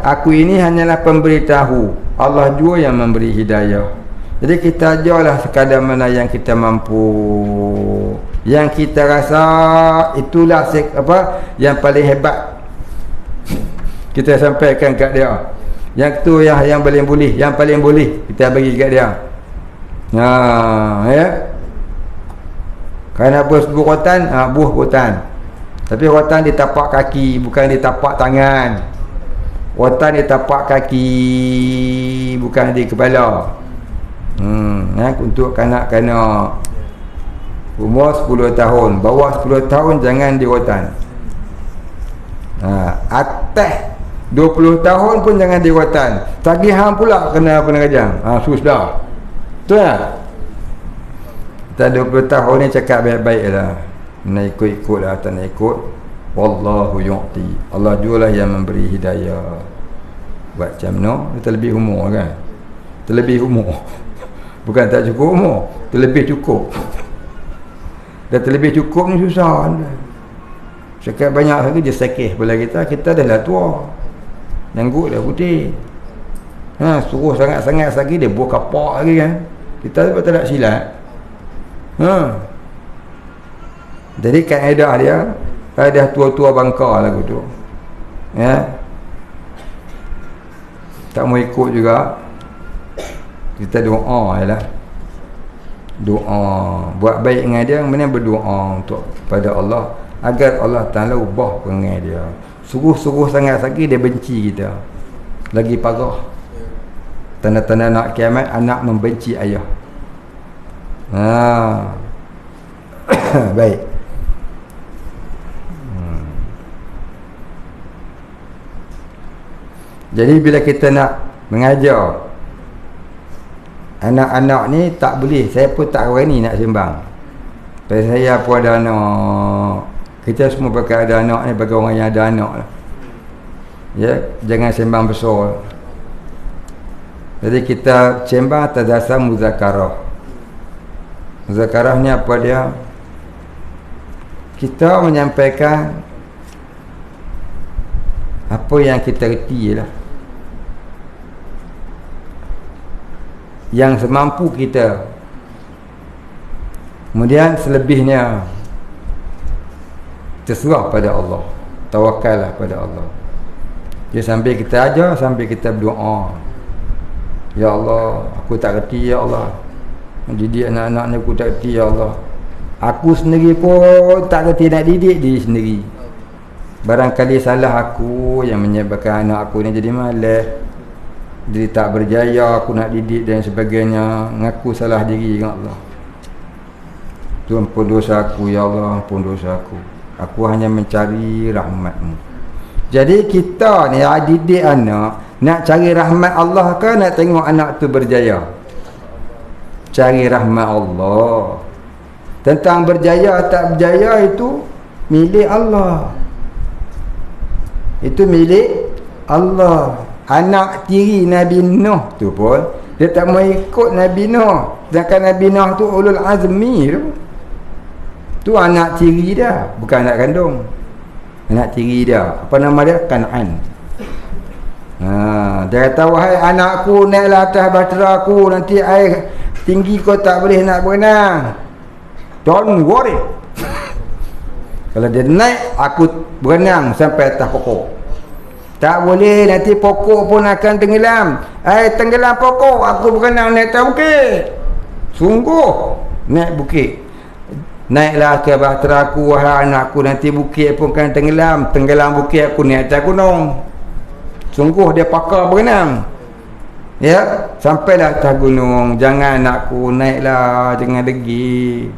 Aku ini hanyalah pemberitahu, Allah jua yang memberi hidayah. Jadi kita ajarlah sekadar mana yang kita mampu, yang kita rasa itulah yang paling hebat. Kita sampaikan kat dia. Yang tu yang paling boleh, yang paling boleh kita bagi kat dia. Ya. Kerana buah rotan, buah rotan. Tapi rotan ditapak kaki, bukan ditapak tangan. Rotan ditapak kaki, bukan di kepala. Untuk kanak-kanak umur 10 tahun, bawah 10 tahun jangan di rotan. Atas 20 tahun pun jangan di rotan. Tagihan pula kena penajam. Susah. Betul tak? Kita 20 tahun ni cakap baik-baik lah. Nak ikut-ikut lah, tak nak ikut. Wallahu yu'ti. Allah jualah yang memberi hidayah. Buat macam mana? Terlebih umur kan? Terlebih umur. Bukan tak cukup umur, terlebih cukup. Dan terlebih cukup ni susah. Sekian banyak lagi dia sakit kepala kita. Kita dah lah tua, janggut dah putih. Suruh sangat-sangat lagi dia buah kapak lagi kan. Kita sebab tak nak silat. Jadi kaedah dia, kaedah tua-tua bangka lagu tu. Tak mau ikut juga. Kita doa je lah. Doa, buat baik dengan dia, kemudian berdoa untuk pada Allah agar Allah Ta'ala ubah perangai dia. Suruh-suruh sangat lagi dia benci kita, lagi parah. Tanda-tanda nak kiamat, anak membenci ayah. Baik. Jadi bila kita nak mengajar anak-anak ni, tak boleh, saya pun tak berani nak sembang. Pasal saya pun ada anak. Kita semua pakai ada anak ni, bagi orang yang ada anak lah. Ya, jangan sembang besar. Jadi kita sembang atas dasar muzakarah. Muzakarah ni apa dia? Kita menyampaikan apa yang kita reti lah, yang semampu kita. Kemudian selebihnya terserah pada Allah, tawakallah pada Allah. Dia sambil kita ajar, sambil kita berdoa, ya Allah, aku tak reti ya Allah, didik anak-anak ni aku tak reti ya Allah. Aku sendiri pun tak reti nak didik diri sendiri. barangkali salah aku yang menyebabkan anak aku ni jadi malas, jadi tak berjaya aku nak didik dan sebagainya. Ngaku salah diri dengan Allah. Tu ampun dosa aku ya Allah, ampun dosa aku. Aku hanya mencari rahmat-Mu. Jadi kita ni didik anak, nak cari rahmat Allah ke nak tengok anak tu berjaya? Cari rahmat Allah. Tentang berjaya tak berjaya itu milik Allah. Itu milik Allah. Anak tiri Nabi Nuh tu pun dia tak mau ikut Nabi Nuh. Sedangkan Nabi Nuh tu ulul azmi tu. Tu anak tiri dia, bukan anak kandung. Anak tiri dia. Apa nama dia? Kan'an. Dia kata, wahai anakku, naiklah atas bahtera aku, nanti air tinggi kau tak boleh nak berenang. Don't worry. Kalau dia naik, aku berenang sampai atas pokok. Tak boleh, nanti pokok pun akan tenggelam. Tenggelam pokok, aku berenang naik atas bukit. Sungguh naik bukit. Naiklah ke bahtera aku, wahai anakku, nanti bukit pun akan tenggelam. Tenggelam bukit, aku naik atas gunung. Sungguh dia pakar berenang. Ya, sampailah atas gunung. Jangan anakku, naiklah, jangan degi.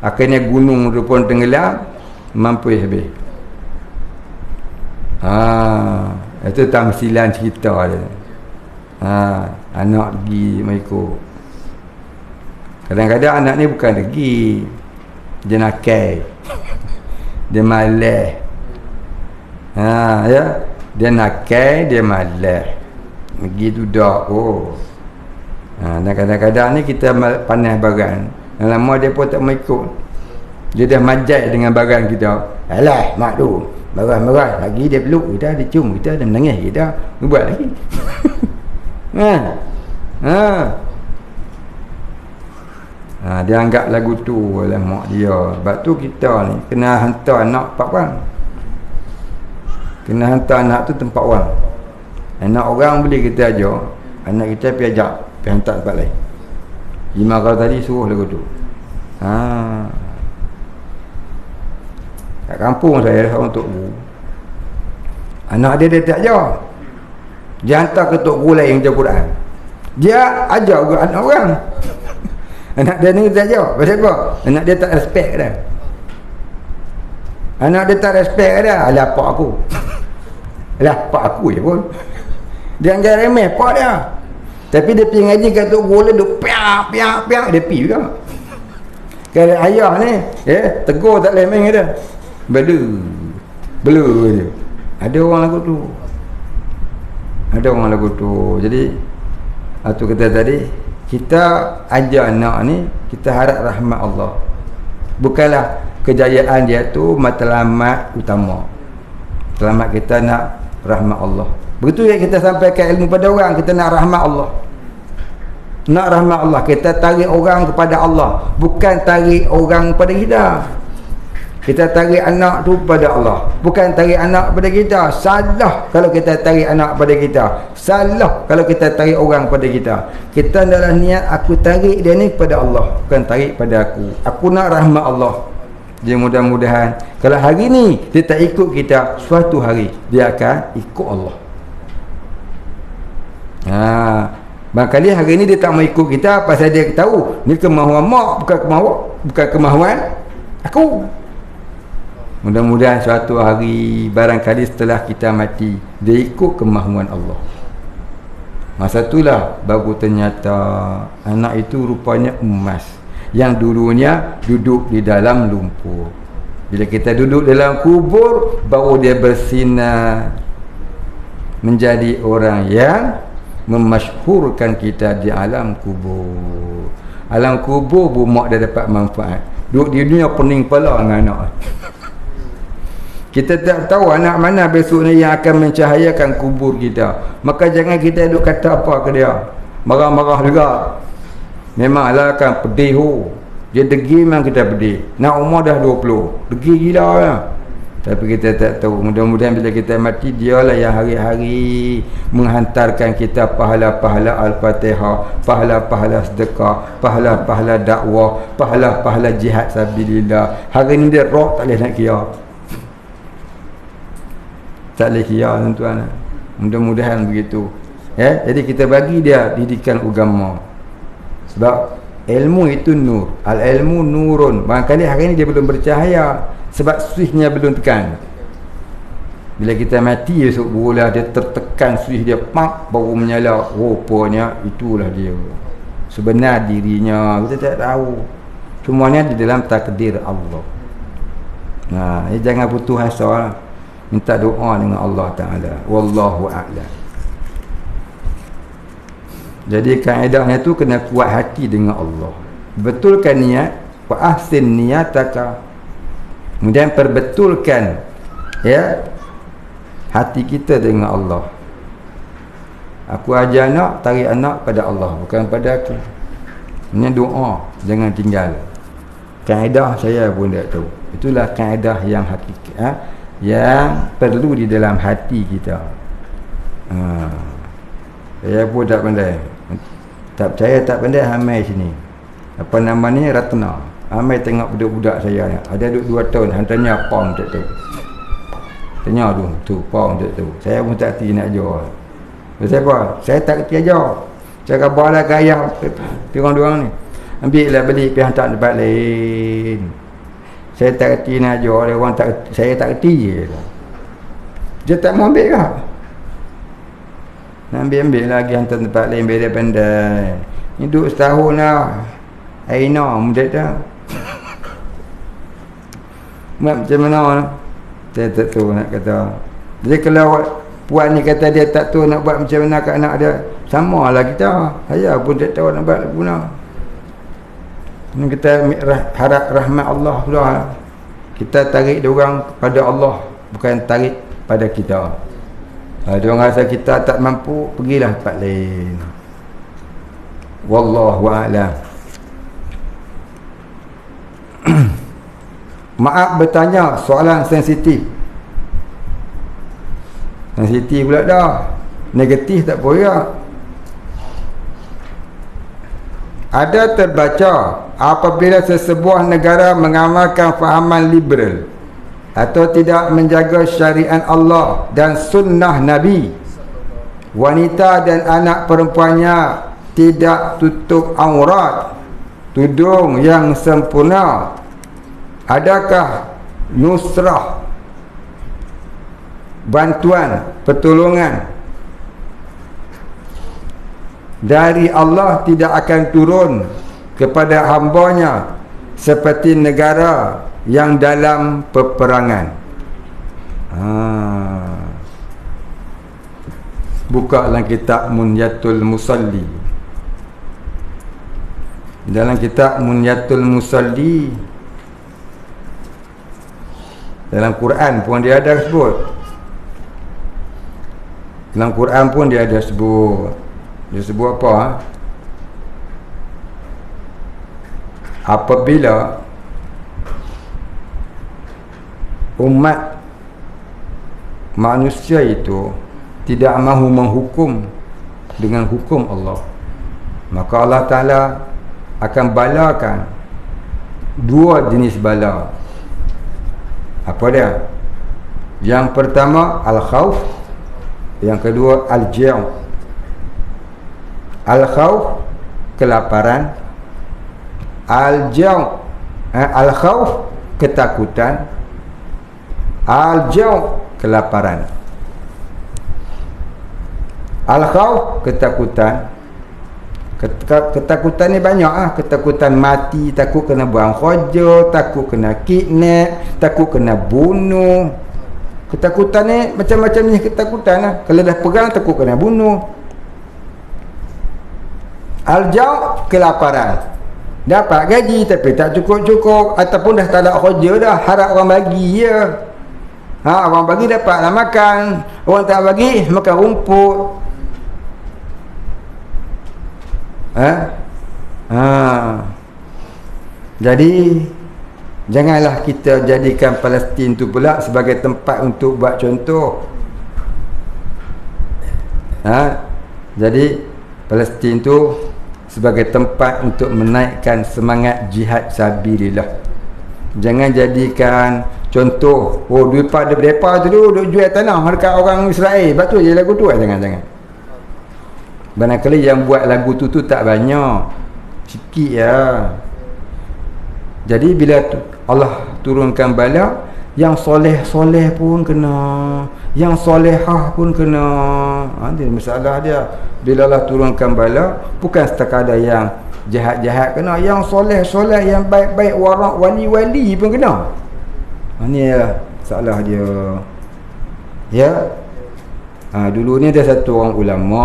Akhirnya gunung tu pun tenggelam, mampu habis. Itu tamsilan cerita dia. Anak degi mengikut. Kadang-kadang anak ni bukan degi, dia nakal, dia malas. Ya, dia nakal, dia malas. Begitu dah. Dan kadang-kadang ni kita panas barang, lama dia pun tak mau ikut. Dia dah majai dengan barang kita. Alah mak tu marah-marah lagi, dia peluk kita, dia cium kita, dia menangis kita, buat lagi. Dia anggap lagu tu oleh mak dia. Sebab tu kita ni kena hantar anak tempat orang. Kena hantar anak tu tempat orang. Anak orang boleh kita ajar, anak kita pergi ajak, pergi hantar tempat lain. Imam kau tadi suruh lagu tu. Kat kampung saya ada seorang tok guru. Anak dia tak ajar. Dia hantar ke tok guru lain yang ajar Quran. Dia ajar ke anak orang. Anak dia ni tak ajar. Pasal apa? Anak dia tak respect dah. Anak dia tak respect dah. Alah pak aku. Alah pak aku je pun. Dia anggap remeh pak dia. Tapi dia pergi ngaji kat tok guru lain, dia piak dia pergi juga. Kalau ayah ni tegur tak boleh main dia. Bela je. Ada orang lagu tu. Jadi tu kata tadi, kita ajar anak ni, kita harap rahmat Allah. Bukanlah kejayaan dia tu matlamat utama. Matlamat kita nak rahmat Allah. Begitu yang kita sampaikan ilmu pada orang, kita nak rahmat Allah. Nak rahmat Allah, kita tarik orang kepada Allah, bukan tarik orang pada kita. Kita tarik anak tu pada Allah, bukan tarik anak pada kita. Salah kalau kita tarik anak pada kita. Salah kalau kita tarik orang pada kita. Kita adalah niat aku tarik dia ni kepada Allah, bukan tarik pada aku. Aku nak rahmat Allah. Jadi mudah-mudahan kalau hari ni dia tak ikut kita, suatu hari dia akan ikut Allah. Barangkali hari ni dia tak mau ikut kita pasal dia tahu ni kemahuan mak, bukan kemahuan aku. Mudah-mudahan suatu hari, barangkali setelah kita mati, dia ikut kemahuan Allah. Masa itulah baru ternyata anak itu rupanya emas yang dulunya duduk di dalam lumpur. Bila kita duduk dalam kubur, baru dia bersinar menjadi orang yang memasyhurkan kita di alam kubur. Alam kubur bumak dia dapat manfaat. Duduk di dunia pening kepala dengan anak. Kita tak tahu anak mana besok ni yang akan mencahayakan kubur kita. Maka jangan kita duk kata apa ke dia. Marah-marah juga. Memanglah kan pedih. Dia degi memang kita pedih. Nak umur dah 20. Degi gila lah. Tapi kita tak tahu. Mudah-mudahan bila kita mati, dialah yang hari-hari menghantarkan kita pahala-pahala Al-Fatihah, pahala-pahala sedekah, pahala-pahala dakwah, pahala-pahala jihad sabilillah. Hari ni dia roh tak boleh nak kira. Tak boleh kira tuan-tuan. Mudah-mudahan begitu. Ya, jadi kita bagi dia didikan agama. Sebab ilmu itu nur. Al-ilmu nurun. Barangkali hari ini dia belum bercahaya sebab switchnya belum tekan. Bila kita mati esok berulah dia tertekan switch dia, pak, baru menyala. Rupanya itulah dia. Sebenar dirinya kita tak tahu. Semuanya di dalam takdir Allah. Nah, jangan putus asa lah. Minta doa dengan Allah Ta'ala. Wallahu a'lam. Jadi kaedahnya tu kena kuat hati dengan Allah. Betulkan niat, wa ahsin niyataka. Kemudian perbetulkan ya hati kita dengan Allah. Aku ajar anak, tarik anak pada Allah, bukan pada aku. Ini doa, jangan tinggal. Kaedah saya pun tak tahu. Itulah kaedah yang hakikat, yang perlu di dalam hati kita. Saya pun tak pandai. Tak percaya tak pandai Hamai sini. Apa nama ni, Ratna. Hamai tengok budak-budak saya ni. Ada duduk 2 tahun, hantarnya pound tak tahu. Tanya tu pound tak tahu. Saya pun tak hati nak ajar. Sebab apa? Saya tak kerti ajar. Saya khabarlah ke ayah diorang-diorang ni. Ambil lah balik pergi hantar tempat lain. Saya tak kerti nak ajar. Orang tak, saya tak kerti je. Dia tak mau ambil kah? Nak ambil lagi hantar tempat lain biar dia pandai. Ni duduk setahun lah. Aina muda dah. Macam mana? Saya tak tahu nak kata. Jadi kalau puan ni kata dia tak tahu nak buat macam mana kat anak dia, sama lah kita. Saya pun tak tahu nak buat guna. Ni kita harap rahmat Allah pula. Kita tarik dia orang kepada Allah, bukan tarik pada kita. Dia orang rasa kita tak mampu, pergilah tempat lain. Wallahu a'lam. Maaf bertanya soalan sensitif. Sensitif pula dah. Negatif tak boleh. Ada terbaca apabila sesebuah negara mengamalkan fahaman liberal atau tidak menjaga syariat Allah dan sunnah Nabi, wanita dan anak perempuannya tidak tutup aurat, tudung yang sempurna, adakah nusrah, bantuan, pertolongan dari Allah tidak akan turun kepada hambanya seperti negara yang dalam peperangan? Buka dalam kitab Munyatul Musalli. Dalam kitab Munyatul Musalli, dalam Quran pun dia ada sebut. Dalam Quran pun dia ada sebut. Dia sebut apa? Apabila umat manusia itu tidak mahu menghukum dengan hukum Allah, maka Allah Ta'ala akan balakan 2 jenis bala. Apa dia? Yang pertama al-khawf, yang kedua al-ji'. Al-khawf, kelaparan. Al-ji', al-khawf, ketakutan. Al-ji', kelaparan. Al-khawf, ketakutan. Ketakutan ni banyak ah. Ketakutan mati, takut kena buang kerja, takut kena kidnap, takut kena bunuh. Ketakutan ni macam-macam ni ketakutan lah. Kalau dah perang takut kena bunuh. Al-jau', kelaparan. Dapat gaji tapi tak cukup-cukup, ataupun dah tak ada kerja dah, harap orang bagi je. Orang bagi dapatlah makan, orang tak bagi makan rumput. Jadi janganlah kita jadikan Palestin tu pula sebagai tempat untuk buat contoh. Jadi Palestin tu sebagai tempat untuk menaikkan semangat jihad sabilillah. Jangan jadikan Contoh, daripada mereka tu duk jual tanah dekat orang Israel. Lepas tu je lagu tu jangan-jangan. Barangkali yang buat lagu tu tak banyak, sikit ya. Jadi bila Allah turunkan bala, yang soleh-soleh pun kena, yang solehah pun kena. Dia masalah dia. Bila Allah turunkan bala, bukan sekadar yang jahat-jahat kena, yang soleh-soleh, yang baik-baik, warak, wali-wali pun kena. Ini ya salah dia. Ya. Dulu ni ada satu orang ulama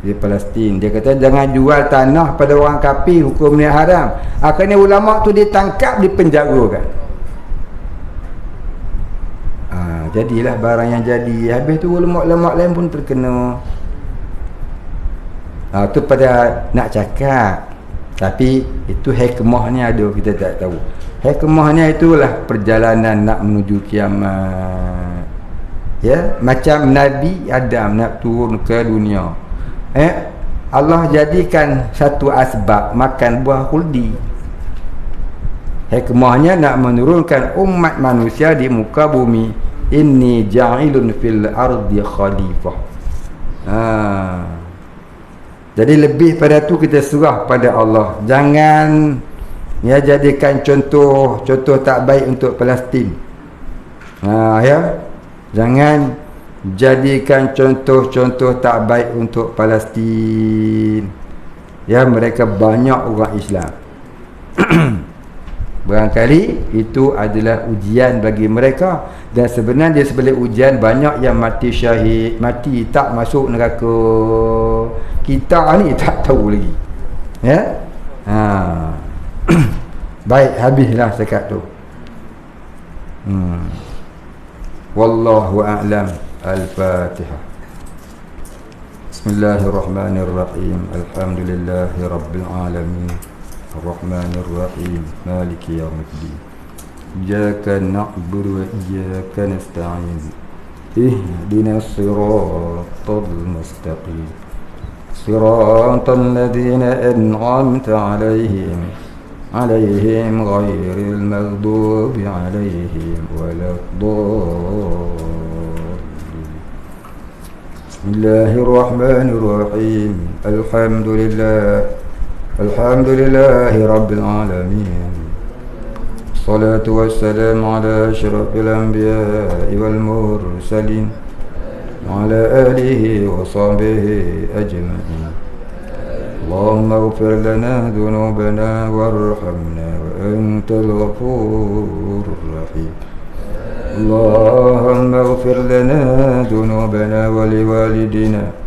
di Palestin, dia kata jangan jual tanah pada orang kafir, hukum ni haram. Akhirnya ulama tu ditangkap, dipenjarakan. Jadilah barang yang jadi. Habis tu ulama-ulama lain pun terkena. Tu pada nak cakap, tapi itu hikmahnya ada, kita tak tahu. Hikmahnya itulah perjalanan nak menuju kiamat. Ya, macam Nabi Adam nak turun ke dunia. Allah jadikan satu asbab makan buah khuldi. Hikmahnya nak menurunkan umat manusia di muka bumi. Inni ja'ilun fil ardi khalifah. Jadi lebih pada tu kita serah pada Allah. Jangan jadikan contoh tak baik untuk Palestin. Jangan jadikan contoh tak baik untuk Palestin. Mereka banyak orang Islam. Barangkali itu adalah ujian bagi mereka, dan sebenarnya sebelum ujian banyak yang mati syahid, mati tak masuk neraka. Kita ni tak tahu lagi. Baik, habislah sekat tu. Wallahu a'lam. Al-Fatihah. Bismillahirrahmanirrahim. Alhamdulillahi rabbil alamin. Ar-Rahmanir Rahim. Maliki yaumiddin. Iyyaka na'budu wa iyyaka nasta'in. Ihdinas siratal mustaqim. Siratal ladzina an'amta 'alaihim ghairil maghdubi 'alaihim waladdallin. Bismillahirrahmanirrahim. Alhamdulillahi rabbil alamin. Salatu wassalamu ala asyrafil anbiya'i wal mursalin wa ala alihi wa sahbihi ajma'in. Allahumma ighfir lana dhunubana warhamna wa antal ghafurur rahim. Allahumma ighfir lana dhunubana wa liwalidina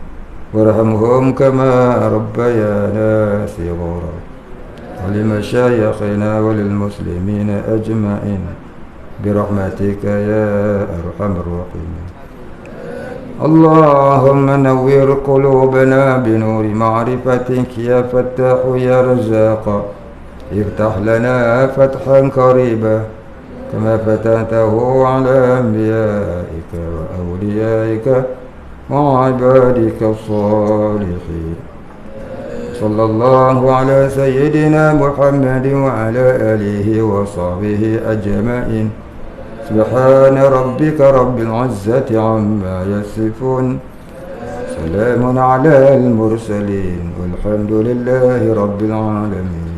warhamhum kama rabbayana shighara wa limashayikhina wa lilmuslimina ajma'in birahmatika ya arhamar rahimin. Allahumma nawwir qulubana binuri ma'rifatik ya fattahu ya razzaq. Iftah lana fathan qariba kama fatahtahu ala anbiya'ika wa awliyaika wa ibadika as-salihin. Sallallahu ala sayyidina Muhammadin wa ala alihi wa sahbihi ajma'in. Subhana rabbika rabbil izzati amma yasifun. Salamun ala al-mursalin walhamdulillahi rabbil alamin.